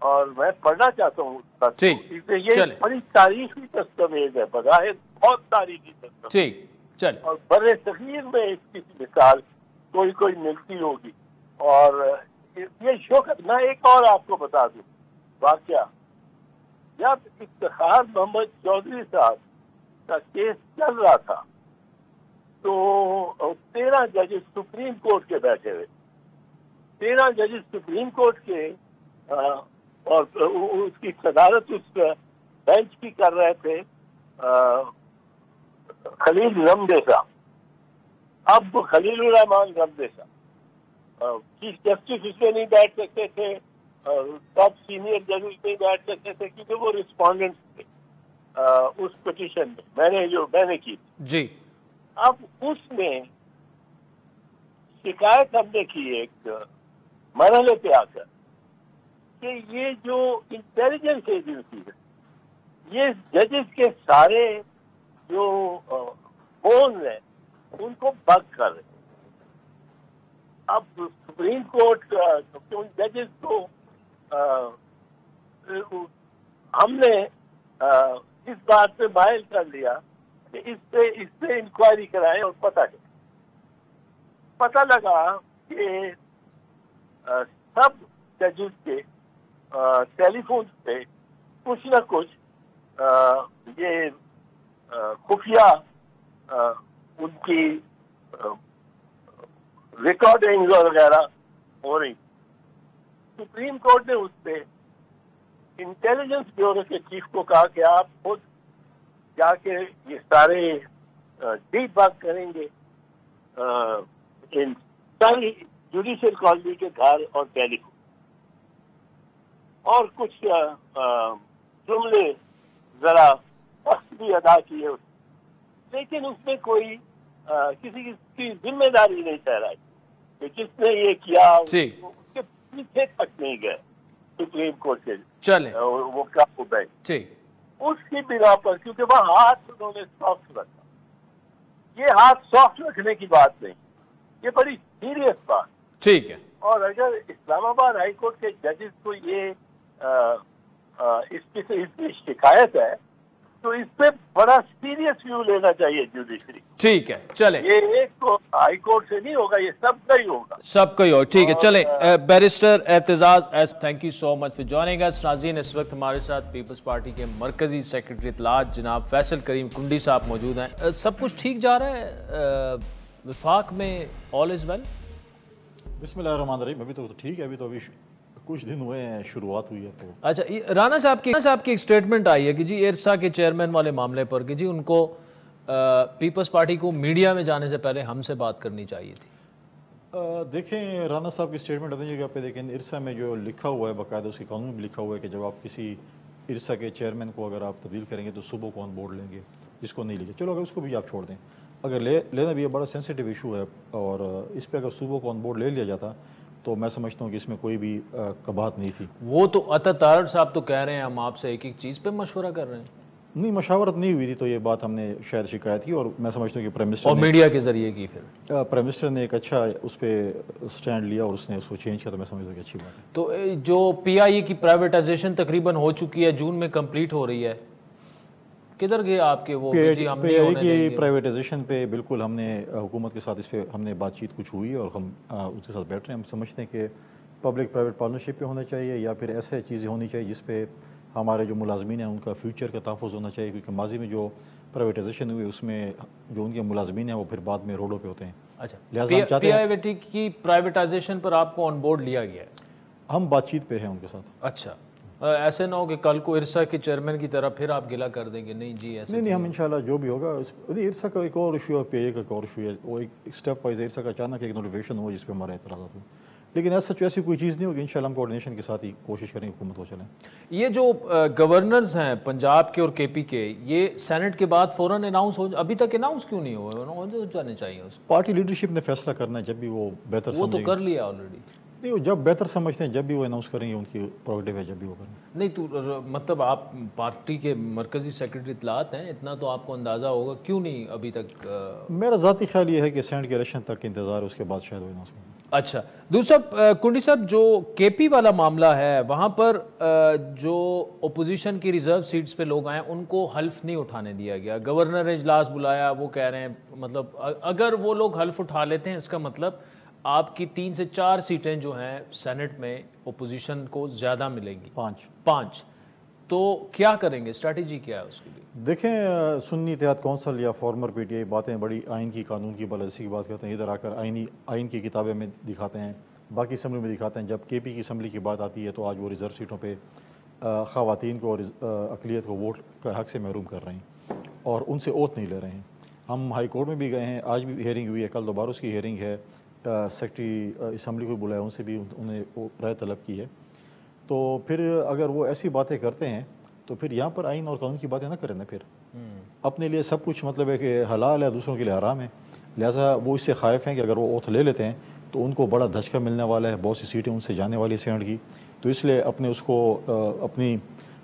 और मैं पढ़ना चाहता हूँ। ये बड़ी तारीखी दस्तावेज है, बज़ाहिर बहुत तारीखी दस्तावेज, और बड़े सगीर में इसकी मिसाल कोई मिलती होगी। और ये शौकत, मैं एक और आपको बता दूं वाकया, जब इफ्तिखार मोहम्मद चौधरी साहब का केस चल रहा था तो 13 जजेस सुप्रीम कोर्ट के बैठे हुए, 13 जजेस सुप्रीम कोर्ट के और उसकी सदारत उस बेंच की कर रहे थे खलील रमदेसा। अब खलील रहमान रमदेसा चीफ जस्टिस इसमें नहीं बैठ सकते थे, टॉप सीनियर जजेस नहीं बैठ सकते थे क्योंकि वो रिस्पोंडेंट्स थे उस पिटीशन में मैंने की जी। अब उसमें शिकायत हमने की एक मरहले पे आकर कि ये जो इंटेलिजेंस एजेंसी है, ये जजेस के सारे जो फोन है उनको बग कर रहे। अब सुप्रीम कोर्ट उन जजेस को हमने इस बात पे माइल कर लिया कि इससे इंक्वायरी कराएं और पता लगा कि सब जजेस के टेलीफोन पे कुछ न कुछ ये खुफिया उनकी रिकॉर्डिंग वगैरह हो रही। सुप्रीम कोर्ट ने उस पे इंटेलिजेंस ब्यूरो के चीफ को कहा कि आप खुद जाके ये सारे डीबग करेंगे इन सारी जुडिशियल कॉलोनी के घर और टेलीफोन, और कुछ जुमले जरा सख्त भी अदा किए, लेकिन उसमें कोई किसी की जिम्मेदारी नहीं ठहराई कि जिसने ये किया उसके पीछे तक नहीं गए सुप्रीम कोर्ट के चले वो क्या हो गए उसकी बिना पर, क्योंकि वह हाथ उन्होंने सॉफ्ट रखा। ये हाथ सॉफ्ट रखने की बात नहीं, ये बड़ी सीरियस बात। ठीक है। और अगर इस्लामाबाद हाई कोर्ट के जजेस को ये इसकी शिकायत है तो इस पे बड़ा सीरियस व्यू लेना चाहिए जुडिशरी। ठीक है, चले। ये एक तो हाई कोर्ट से नहीं होगा, ये सबका ही होगा, सबका ही होगा। ठीक है, चले। Barrister Aitzaz, thank you so much for joining us. नाज़रीन, इस वक्त हमारे साथ पीपल्स पार्टी के मरकजी सेक्रेटरी इत्तलात जनाब फैसल करीम कुंडी साहब मौजूद हैं। सब कुछ ठीक जा रहा है वफाक में? All is well? बिस्मिल्लाहिर्रहमानिर्रहीम। अभी तो ठीक है, अभी कुछ दिन हुए हैं, शुरुआत हुई है तो। अच्छा, राना साहब की एक स्टेटमेंट आई है कि जी इरसा के चेयरमैन वाले मामले पर कि जी उनको पीपल्स पार्टी को मीडिया में जाने से पहले हमसे बात करनी चाहिए थी। देखें, राना साहब की स्टेटमेंट अपनी जगह पे देखें, इरसा में जो लिखा हुआ है बाकायदा उसके कानून में लिखा हुआ है कि जब आप किसी इरसा के चेयरमैन को अगर आप तब्दील करेंगे तो सुबह को ऑन बोर्ड लेंगे, जिसको नहीं लेंगे चलो अगर उसको भी आप छोड़ दें, अगर लेना भी ये बड़ा सेंसिटिव इशू है और इस पर अगर सुबह को ऑन बोर्ड ले लिया जाता तो मैं समझता हूँ कि इसमें कोई भी कबाहत नहीं थी। वो तो अतातार साहब तो कह रहे हैं हम आपसे एक चीज़ पे मशवरा कर रहे हैं। नहीं, मशावरत नहीं हुई थी, तो ये बात हमने शायद शिकायत की और मैं समझता हूँ कि प्राइम मिनिस्टर और मीडिया के जरिए की, फिर प्राइम मिनिस्टर ने एक अच्छा उस पर स्टैंड लिया और उसने उसको चेंज किया, तो मैं समझता हूँ कि अच्छी बात है। तो जो PIE की प्राइवेटाइजेशन तकरीबन हो चुकी है, जून में कंप्लीट हो रही है, किधर गए आपके वो? PIE की प्राइवेटाइजेशन पे बिल्कुल हमने हुकूमत के साथ इस पर हमने बातचीत कुछ हुई और हम उसके साथ बैठ रहे हैं। हम समझते हैं कि पब्लिक प्राइवेट पार्टनरशिप पे होना चाहिए या फिर ऐसे चीज़ें होनी चाहिए जिस पे हमारे जो मुलाजमीन हैं उनका फ्यूचर का तहफ़्फ़ुज़ होना चाहिए, क्योंकि माजी में जो प्राइवेटाइजेशन हुई उसमें जो उनके मुलाजमीन हैं वो फिर बाद में रोडों पे होते हैं। अच्छा, लिहाजा हम चाहते हैं पीआईबीटी की प्राइवेटाइजेशन पर आपको ऑन बोर्ड लिया गया है? हम बातचीत पे हैं उनके साथ। अच्छा, ऐसे ना हो कि कल को इरसा के चेयरमैन की तरह फिर आप गिला कर देंगे, नहीं जी ऐसे नहीं, हम इंशाल्लाह जो भी होगा इरसा का एक और इशू है, पीआईए का एक और इशू है, वो एक स्टेप वाइज इरसा का अचानक एक नोटिफिकेशन हुआ जिस पर हमारा एतराज़ हुआ, लेकिन ऐसी कोई चीज़ नहीं होगी। इंशाल्लाह हम कोऑर्डिनेशन के साथ ही कोशिश करेंगे हुकूमत को चलें। ये जो गवर्नर्स हैं पंजाब के और केपी के, ये सेनेट के बाद फौरन अनाउंस हो, अभी तक अनाउंस क्यों नहीं हुआ? हो जाने चाहिए उस पार्टी लीडरशिप ने फैसला करना है जब भी वो बेहतर वो तो कर लिया ऑलरेडी। नहीं, वो जब बेहतर समझते हैं जब भी वो अनाउंस करेंगे, उनकी प्रोग्रेटिव है जब भी वो करेंगे। नहीं तो मतलब आप पार्टी के मरकजी सेक्रेटरी इतलात हैं, इतना तो आपको अंदाज़ा होगा, क्यों नहीं अभी तक? मेरा ज़ाती ख्याल ये है कि सेनेट के इलेक्शन तक इंतज़ार है, उसके बाद शायद वो अनाउंस करें। अच्छा, दूसरा कुंडी साहब, जो केपी वाला मामला है वहाँ पर जो ओपोजिशन की रिजर्व सीट्स पे लोग आए उनको हल्फ नहीं उठाने दिया गया। गवर्नर ने इजलास बुलाया, वो कह रहे हैं मतलब अगर वो लोग हल्फ उठा लेते हैं इसका मतलब आपकी 3 से 4 सीटें जो हैं सेनेट में ओपोजिशन को ज़्यादा मिलेंगी। 5 तो क्या करेंगे, स्ट्रैटेजी क्या है उसके लिए? देखें, सुन्नी इत्तेहाद कौंसिल या फॉर्मर पीटीआई बातें बड़ी आइन की, कानून की, बालादस्ती की बात करते हैं, इधर आकर आइन की किताबें में दिखाते हैं, बाकी असम्बली में दिखाते हैं। जब केपी की असम्बली की बात आती है तो आज वो रिजर्व सीटों पे ख़वातीन को और अक़लियत को वोट का हक़ से महरूम कर रहे हैं और उनसे ओथ नहीं ले रहे हैं। हम हाई कोर्ट में भी गए हैं, आज भी हियरिंग हुई है, कल दोबारा उसकी हियरिंग है, सेक्रेटरी असम्बली को बुलाया, उनसे भी उन्होंने राय तलब की है। तो फिर अगर वो ऐसी बातें करते हैं तो फिर यहाँ पर आइन और कानून की बातें ना करें ना, फिर अपने लिए सब कुछ मतलब है कि हलाल है, दूसरों के लिए हराम है। लिहाजा वो इससे खाइफ हैं कि अगर वो ओथ ले लेते हैं तो उनको बड़ा धचका मिलने वाला है, बहुत सी सीटें उनसे जाने वाली है सेनेट की। तो इसलिए अपने उसको अपनी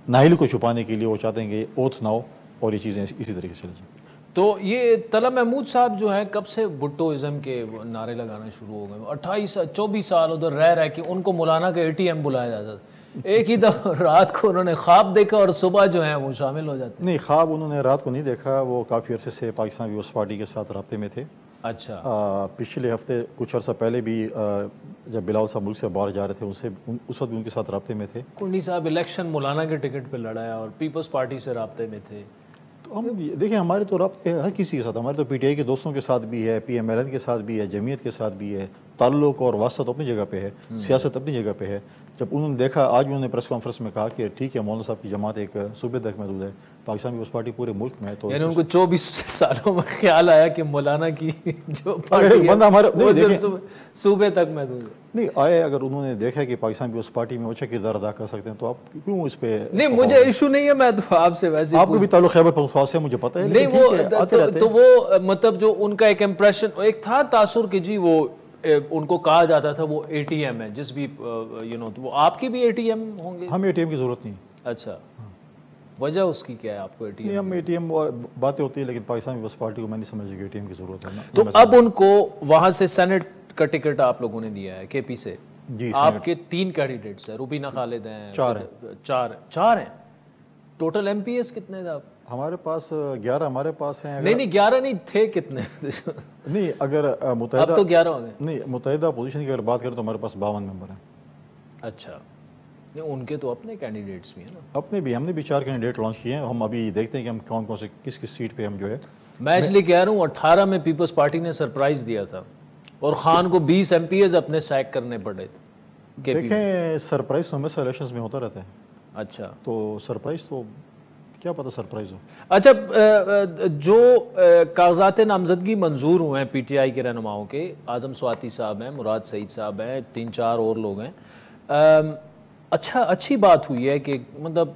नाहिल को छुपाने के लिए वो चाहते हैं कि ओथ ना हो और ये चीज़ें इसी तरीके से चले जाएँ। तो ये तलब महमूद साहब जो है कब से भुट्टोइज़म के नारे लगाना शुरू हो गए? 24 साल उधर रह के उनको मौलाना का ATM बुलाया जाता था, एक ही दफ़ा रात को उन्होंने ख्वाब देखा और सुबह जो है वो शामिल हो जाते। नहीं, ख्वाब उन्होंने रात को नहीं देखा, वो काफ़ी अरसे से पाकिस्तान पीपल्स पार्टी के साथ रब्ते में थे। अच्छा, पिछले हफ्ते कुछ अर्सा पहले भी जब बिलावल साहब मुल्क से बाहर जा रहे थे उस वक्त भी उनके साथ रब्ते में थे। कुंडी साहब इलेक्शन मौलाना के टिकट पर लड़ाया और पीपल्स पार्टी से रब्ते में थे। तो हम देखिए, हमारे तो रब्ते हर किसी के साथ, हमारे तो PTI के दोस्तों के साथ भी है, PMLN के साथ भी है, जमीयत के साथ भी है, ताल्लुक और वास्ता तो अपनी जगह पे है, सियासत अपनी जगह पे है। जब उन्होंने देखा, आज उन्होंने प्रेस कॉन्फ्रेंस में कहा कि ठीक है मौलाना साहब की जमात एक सूबे तक महदूद है, पाकिस्तान पीपल्स पार्टी पूरे मुल्क में है, तो यानी उनको 24 सालों में ख्याल आया कि मौलाना की जो पार्टी है, बंदा हमारे वो सिर्फ सूबे तक महदूद है। नहीं आए, अगर उन्होंने देखा कि पाकिस्तान पीपल्स पार्टी में अच्छा किरदार अदा कर सकते हैं तो आप क्यों इस पे? नहीं, मुझे इशू नहीं है, मैं तो आपसे वैसे आपको भी ताल्लुक खैबर पख्तूनख्वा से मुझे पता है, नहीं वो वो मतलब जो उनका एक इम्प्रेशन एक था तासुर कि जी वो उनको कहा जाता था वो ATM है, जिस भी वो आपकी भी ATM होंगे? हमें ATM की जरूरत नहीं। अच्छा, वजह उसकी क्या है आपको ATM? नहीं, हम ATM बातें होती है, लेकिन पाकिस्तान पीपल्स पार्टी को मैं नहीं समझ कि ATM की जरूरत है ना। तो अब उनको वहां से सेनेट का टिकट आप लोगों ने दिया है KP से जी। आपके 3 कैंडिडेट्स हैं, रुबीना खालिद हैं, 4 हैं टोटल। MPs कितने थे आप? हमारे पास 11 हमारे पास हैं। नहीं 11 नहीं थे, कितने? नहीं, अगर मुतहदा, अब तो 11 हो गए। नहीं, मुतहदा पोजीशन की अगर बात करें तो हमारे पास 52 मेंबर हैं। अच्छा, नहीं उनके तो अपने कैंडिडेट्स भी हैं ना? अपने भी, हमने भी 4 कैंडिडेट लॉन्च किए हैं। हम अभी देखते हैं कि हम कौन कौन से किस किस सीट पे हम जो है। मैं इसलिए कह रहा हूँ 18 में पीपल्स पार्टी ने सरप्राइज दिया था और खान को 20 MPs अपने सैक करने पड़े थे। देखें, सरप्राइज तो हमेशा इलेक्शंस में होता रहता है। अच्छा, तो सरप्राइज तो क्या पता सरप्राइज हो। अच्छा, जो कागजात नामजदगी मंजूर हुए हैं PTI के रहनुमाओं के, आजम स्वाति साहब हैं, मुराद सईद साहब हैं, 3-4 और लोग हैं, अच्छी बात हुई है कि मतलब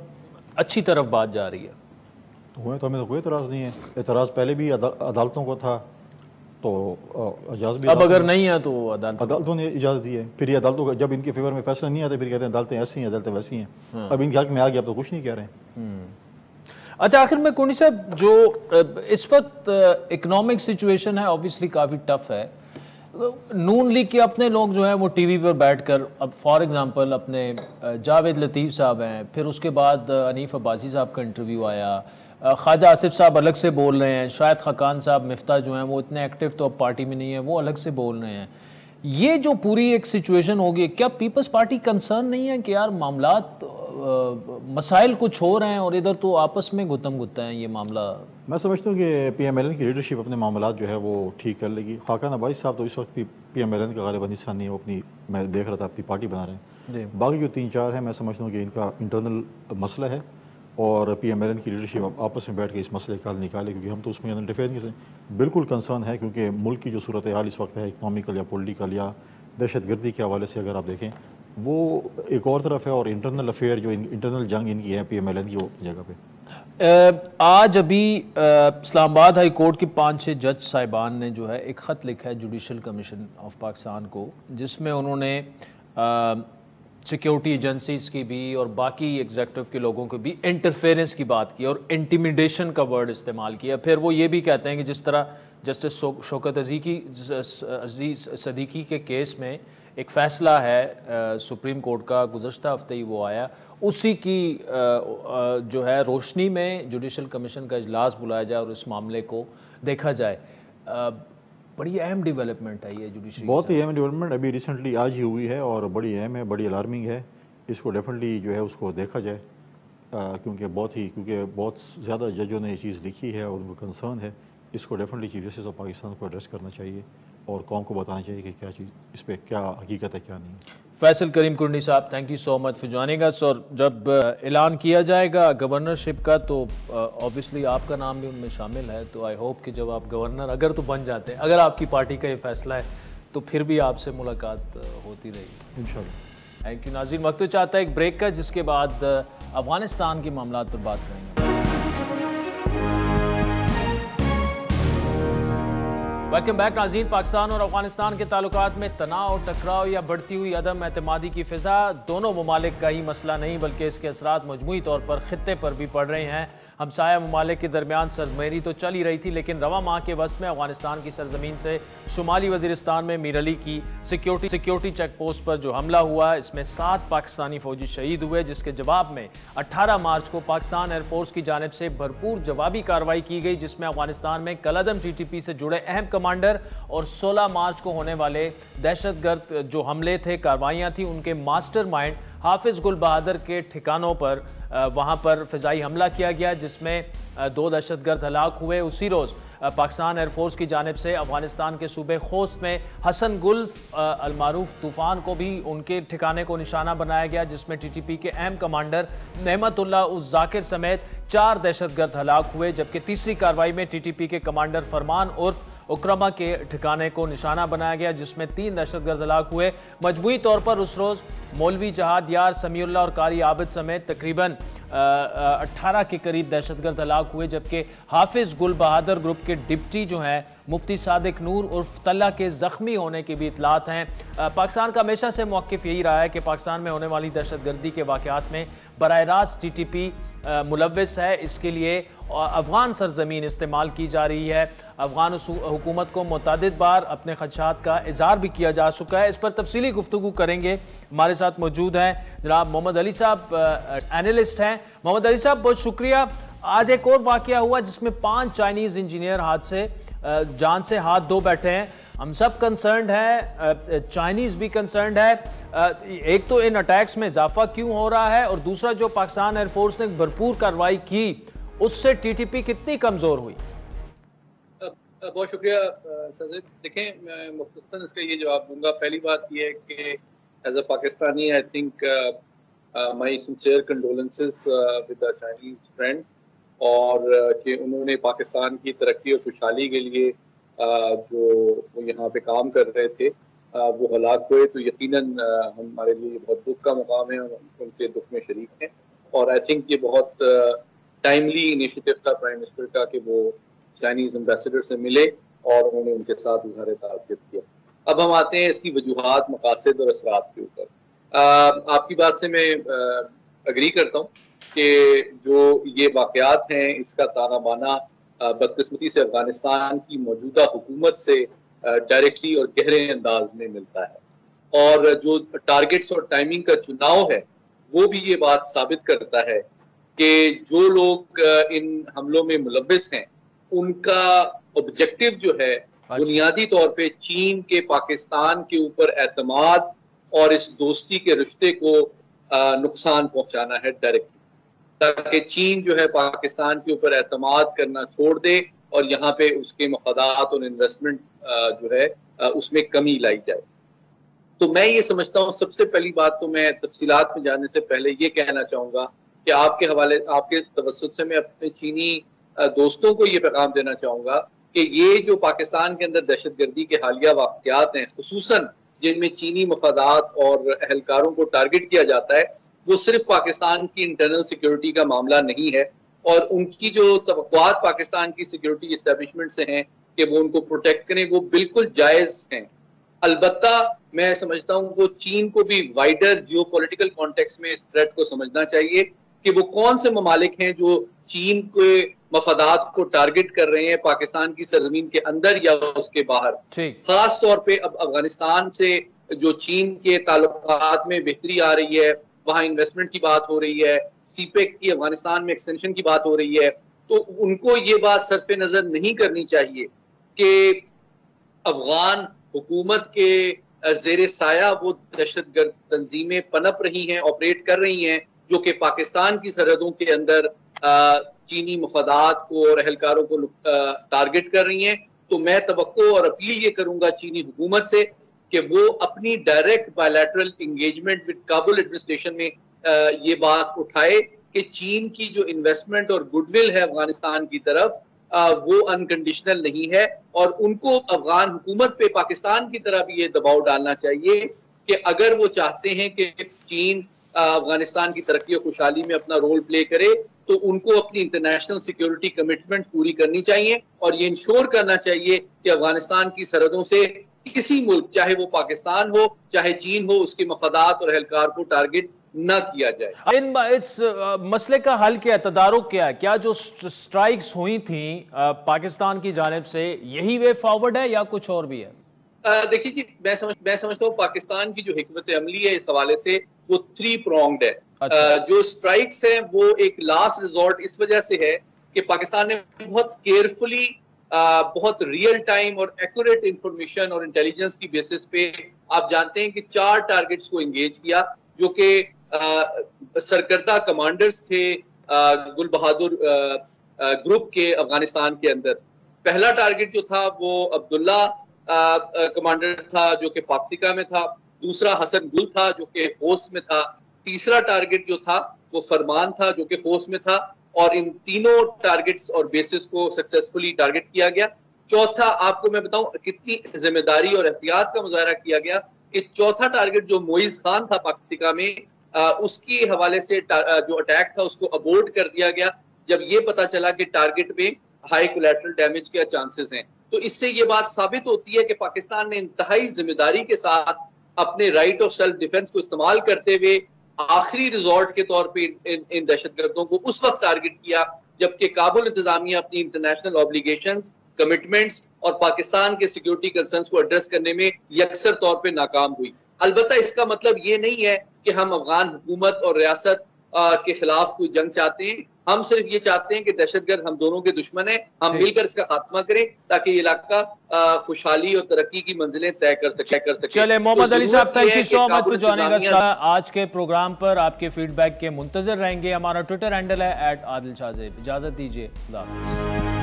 अच्छी तरफ बात जा रही है। हुए तो हमें तो कोई एतराज़ नहीं है। एतराज़ पहले भी अदालतों को था, तो इजाज़त भी अब अगर नहीं है तो अदालतों ने इजाज़त दी है। फिर ये अदालतों का जब इनके फेवर में फैसला नहीं आता फिर कहते हैं अदालतें ऐसी हैं, अदालतें वैसी हैं। हाँ। अब इनके हक में आ गया, अब तो कुछ नहीं कह रहे हैं। अच्छा, आखिर में कुंडी साहब, जो इस वक्त इकोनॉमिक सिचुएशन है ऑब्वियसली काफ़ी टफ है। नून लीग के अपने लोग जो हैं वो टीवी पर बैठकर, अब फॉर एग्जांपल अपने जावेद लतीफ़ साहब हैं, फिर उसके बाद अनीफ अब्बासी साहब का इंटरव्यू आया, ख्वाजा आसिफ साहब अलग से बोल रहे हैं, शायद खकान साहब मिफ्ता जो हैं वो इतने एक्टिव तो अब पार्टी में नहीं है, वो अलग से बोल रहे हैं। ये जो पूरी एक सिचुएशन होगी, क्या पीपल्स पार्टी कंसर्न नहीं है कि यार मामलात मसाइल कुछ हो रहे हैं और इधर तो आपस में गुत्तम गुत्ता है ये मामला। मैं समझता हूँ कि PMLN की लीडरशिप अपने मामला जो है वो ठीक कर लेगी। खाका नवाज साहब तो इस वक्त भी PMLN का गालिबा हिस्सा नहीं है, वो अपनी, मैं देख रहा था, अपनी पार्टी बना रहे हैं। बाकी जो 3-4 हैं, मैं समझता हूँ कि इनका इंटरनल मसला है और PMLN की लीडरशिप आपस में बैठ के इस मसले का हल निकाले, क्योंकि हम तो उसमें इंटरफेयर नहीं कर बिल्कुल कंसर्न है, क्योंकि मुल्क की जो सूरत हाल इस वक्त है इकनॉमिकल या पॉलिटिकल या दहशतगर्दी के हवाले से अगर आप देखें वो एक और तरफ है, और इंटरनल अफेयर जो इंटरनल जंग इनकी है PMLN की वो जगह पे। आज अभी इस्लामाबाद हाई कोर्ट के 5-6 जज साहिबान ने जो है एक ख़त लिखा है जुडिशल कमीशन ऑफ पाकिस्तान को, जिसमें उन्होंने सिक्योरिटी एजेंसीज की भी और बाकी एग्जेक्टिव के लोगों को भी इंटरफेरेंस की बात की और इंटिमिडेशन का वर्ड इस्तेमाल किया। फिर वो ये भी कहते हैं कि जिस तरह जस्टिस शौकत अजीज़ सदीकी के केस में एक फ़ैसला है सुप्रीम कोर्ट का, गुज़श्ता हफ्ते ही वो आया, उसी की जो है रोशनी में जुडिशल कमीशन का इजलास बुलाया जाए और इस मामले को देखा जाए। बड़ी अहम डेवलपमेंट है ये जुडिशरी, बहुत ही अहम डेवलपमेंट अभी रिसेंटली आज ही हुई है और बड़ी अहम है, बड़ी अलार्मिंग है। इसको डेफिनेटली जो है उसको देखा जाए, क्योंकि बहुत ज़्यादा जजों ने ये चीज़ लिखी है और उनको कंसर्न है। इसको definitely chief justice of Pakistan को एड्रेस करना चाहिए और कौम को बताना चाहिए कि क्या चीज़, इस पर क्या हकीकत है क्या नहीं। फैसल करीम कुरनी साहब, thank you so much for joining us. और जब ऐलान किया जाएगा गवर्नरशिप का तो ऑब्वियसली आपका नाम भी उनमें शामिल है, तो आई होप कि जब आप गवर्नर अगर तो बन जाते हैं, अगर आपकी पार्टी का ये फैसला है, तो फिर भी आपसे मुलाकात होती रहेगी इंशाल्लाह। थैंक यू नाज़रीन। वक्त तो चाहता है एक ब्रेक का, जिसके बाद अफगानिस्तान के मामला पर बात करेंगे। वेलकम बैक नाज़रीन। पाकिस्तान और अफगानिस्तान के ताल्लुकात में तनाव, टकराव या बढ़ती हुई अदम एतमादी की फ़िज़ा दोनों ममालिक का ही मसला नहीं, बल्कि इसके असरात मजमूई तौर पर ख़ित्ते पर भी पड़ रहे हैं। हमसाया ममालिक के दरमियान सरमेरी तो चल ही रही थी, लेकिन रवा माह के वस्त में अफगानिस्तान की सरजमीन से शुमाली वजीरिस्तान में मीर अली की सिक्योरिटी चेक पोस्ट पर जो हमला हुआ, इसमें 7 पाकिस्तानी फौजी शहीद हुए, जिसके जवाब में 18 मार्च को पाकिस्तान एयरफोर्स की जानिब से भरपूर जवाबी कार्रवाई की गई, जिसमें अफगानिस्तान में कलअदम TTP से जुड़े अहम कमांडर और 16 मार्च को होने वाले दहशतगर्द जो हमले थे, कार्रवाइयाँ थी, उनके मास्टरमाइंड हाफिज गुल बहादुर के ठिकानों पर वहाँ पर फ़िज़ाई हमला किया गया, जिसमें 2 दहशतगर्द हलाक हुए। उसी रोज़ पाकिस्तान एयरफोर्स की जानिब से अफगानिस्तान के सूबे खोस्त में हसन गुल अलमारूफ तूफ़ान को भी उनके ठिकाने को निशाना बनाया गया, जिसमें TTP के अहम कमांडर नेमतुल्लाह उस जाकिर समेत 4 दहशतगर्द हलाक हुए। जबकि तीसरी कार्रवाई में TTP के कमांडर फरमान उर्फ उक्रमा के ठिकाने को निशाना बनाया गया, जिसमें 3 दहशतगर्द हलाक हुए। मजमूई तौर पर उस रोज़ मौलवी जहाद यार, समीउल्लाह और कारी आबिद समेत तकरीबन 18 के करीब दहशतगर्द हलाक हुए। जबकि हाफिज गुल बहादुर ग्रुप के डिप्टी जो हैं मुफ्ती सादिक नूर उर्फ तल्ला के ज़ख्मी होने की भी इतलात हैं। पाकिस्तान का हमेशा से मौक़िफ़ यही रहा है कि पाकिस्तान में होने वाली दहशतगर्दी के वाक़यात में बराह रास्त TTP मुलव्विस है। इसके लिए अफ़गान सरजमीन इस्तेमाल की जा रही है। अफ़गान हुकूमत को मुतअद्दिद बार अपने खदशात का इज़हार भी किया जा चुका है। इस पर तफसीली गुफ्तगू करेंगे। हमारे साथ मौजूद हैं जनाब मोहम्मद अली साहब, एनालिस्ट हैं। मोहम्मद अली साहब, बहुत शुक्रिया। आज एक और वाक़या हुआ जिसमें 5 चाइनीज़ इंजीनियर हाथ से जान से हाथ धो बैठे हैं। हम सब कंसर्न्ड हैं, चाइनीज़ भी कंसर्न्ड है। एक तो इन अटैक्स में इजाफा क्यों हो रहा है, और दूसरा जो पाकिस्तान एयरफोर्स ने भरपूर कार्रवाई की उससे TTP कितनी कमज़ोर हुई? बहुत शुक्रिया शाजिद। देखें, मैं मुख्तसरन इसका ये जवाब दूंगा। पहली बात यह है कि as a Pakistani I think my sincere condolences with the Chinese friends, और कि उन्होंने पाकिस्तान की तरक्की और खुशहाली के लिए जो वो यहाँ पे काम कर रहे थे वो हलाक हुए, तो यकीनन हमारे लिए बहुत दुख का मुकाम है, उनके दुख में शरीक हैं। और आई थिंक ये बहुत टाइमली इनिशिएटिव था प्राइम मिनिस्टर का कि वो चाइनीज एम्बेसडर से मिले और उन्होंने उनके साथ इज़हार ताल्लुक़ किया। अब हम आते हैं इसकी वजूहात, मकासद और असरात के ऊपर। आपकी बात से मैं अग्री करता हूँ कि जो ये वाक़यात हैं इसका ताना बाना बदकिस्मती से अफगानिस्तान की मौजूदा हुकूमत से डायरेक्टली और गहरे अंदाज में मिलता है। और जो टारगेट्स और टाइमिंग का चुनाव है वो भी ये बात साबित करता है कि जो लोग इन हमलों में मुलव्विस हैं उनका ऑब्जेक्टिव जो है बुनियादी तौर पे चीन के पाकिस्तान के ऊपर एतमाद और इस दोस्ती के रिश्ते को नुकसान पहुंचाना है डायरेक्टली, ताकि चीन जो है पाकिस्तान के ऊपर एतमाद करना छोड़ दे और यहाँ पे उसके मफादात और इन्वेस्टमेंट जो है उसमें कमी लाई जाए। तो मैं ये समझता हूँ, सबसे पहली बात तो मैं तफसीलात में जाने से पहले ये कहना चाहूँगा कि आपके तवज्जुह से मैं अपने चीनी दोस्तों को ये पैगाम देना चाहूँगा कि ये जो पाकिस्तान के अंदर दहशतगर्दी के हालिया वाक़यात हैं, खुसूसन जिनमें चीनी मफादात और अहलकारों को टारगेट किया जाता है, वो सिर्फ पाकिस्तान की इंटरनल सिक्योरिटी का मामला नहीं है और उनकी जो तवक्कुआत पाकिस्तान की सिक्योरिटी इस्टेब्लिशमेंट से हैं कि वो उनको प्रोटेक्ट करें, वो बिल्कुल जायज़ हैं। अलबत्ता मैं समझता हूँ वो चीन को भी वाइडर जियोपॉलिटिकल कॉन्टेक्स्ट में इस थ्रेट को समझना चाहिए कि वो कौन से ममालिक हैं जो चीन के मफादात को टारगेट कर रहे हैं पाकिस्तान की सरजमीन के अंदर या उसके बाहर। खास तौर पे अब अफगानिस्तान से जो चीन के ताल्लुकात में बेहतरी आ रही है, वहाँ इन्वेस्टमेंट की बात हो रही है, सीपेक की अफगानिस्तान में एक्सटेंशन की बात हो रही है, तो उनको ये बात सरफे नजर नहीं करनी चाहिए कि अफगान हुकूमत के जेर साया वो दहशतगर्द तंजीमें पनप रही हैं, ऑपरेट कर रही हैं, जो कि पाकिस्तान की सरहदों के अंदर चीनी मफादात को और अहलकारों को टारगेट कर रही हैं। तो मैं तवक्को और अपील ये करूंगा चीनी हुकूमत से कि वो अपनी direct bilateral engagement with Kabul administration में ये बात उठाए कि चीन की जो इन्वेस्टमेंट और गुडविल है अफगानिस्तान की तरफ वो अनकंडीशनल नहीं है और उनको अफगान हुकूमत पे पाकिस्तान की तरफ ये दबाव डालना चाहिए कि अगर वो चाहते हैं कि चीन अफगानिस्तान की तरक्की और खुशहाली में अपना रोल प्ले करे तो उनको अपनी इंटरनेशनल सिक्योरिटी कमिटमेंट्स पूरी करनी चाहिए और ये इंश्योर करना चाहिए कि अफगानिस्तान की सरहदों से किसी मुल्क, चाहे वो पाकिस्तान हो चाहे चीन हो, उसके मफादात और अहलकार को टारगेट न किया जाए। इस मसले का हल क्या है, तदारुक क्या है? क्या जो स्ट्राइक्स हुई थी पाकिस्तान की जानिब से यही वे फॉरवर्ड है या कुछ और भी है? देखिए जी, मैं समझता हूँ पाकिस्तान की जो हिकमत अमली है इस हवाले से वो 3 pronged है। अच्छा। जो स्ट्राइक्स हैं वो एक लास्ट रिजॉर्ट इस वजह से है कि पाकिस्तान ने बहुत केयरफुली बहुत रियल टाइम और एक्यूरेट इंफॉर्मेशन और इंटेलिजेंस की बेसिस पे आप जानते हैं कि 4 टारगेट्स को एंगेज किया जो कि सरकर्दा कमांडर्स थे गुल बहादुर ग्रुप के अफगानिस्तान के अंदर। पहला टारगेट जो था वो अब्दुल्ला कमांडर था जो कि पाक्तिका में था, दूसरा हसन गुल था जो कि होस्ट में था, तीसरा टारगेट जो था वो फरमान था जो कि होस्ट में था और इन तीनों टारगेट्स और बेसिस को सक्सेसफुली टारगेट किया गया। चौथा आपको मैं बताऊं कितनी जिम्मेदारी और एहतियात का मुजाहरा किया गया कि चौथा टारगेट जो मोइज खान था पाक्तिका में उसके हवाले से जो अटैक था उसको अबोर्ट कर दिया गया जब ये पता चला कि टारगेट में हाई कोलैटरल डैमेज के चांसेस हैं। तो इससे ये बात साबित होती है कि पाकिस्तान ने इंतहाई जिम्मेदारी के साथ अपने राइट ऑफ सेल्फ डिफेंस को इस्तेमाल करते हुए आखिरी रिजॉर्ट के तौर पे इन दहशतगर्दों को उस वक्त टारगेट किया जबकि काबुल इंतजामिया अपनी इंटरनेशनल ऑब्लिगेशंस, कमिटमेंट्स और पाकिस्तान के सिक्योरिटी कंसर्न्स को एड्रेस करने में यकसर तौर पे नाकाम हुई। अलबत्ता इसका मतलब ये नहीं है कि हम अफगान हुकूमत और रियासत के खिलाफ कोई जंग चाहते हैं। हम सिर्फ ये चाहते हैं कि दहशतगर्द हम दोनों के दुश्मन हैं, हम मिलकर इसका खात्मा करें ताकि ये इलाका खुशहाली और तरक्की की मंजिलें तय कर सके। चले मोहम्मद अली साहब, thank you so much for joining us. आज के प्रोग्राम पर आपके फीडबैक के मुंतजर रहेंगे। हमारा ट्विटर हैंडल है @आदिल शाज़ेब। इजाजत दीजिए, खुदा हाफ़िज़।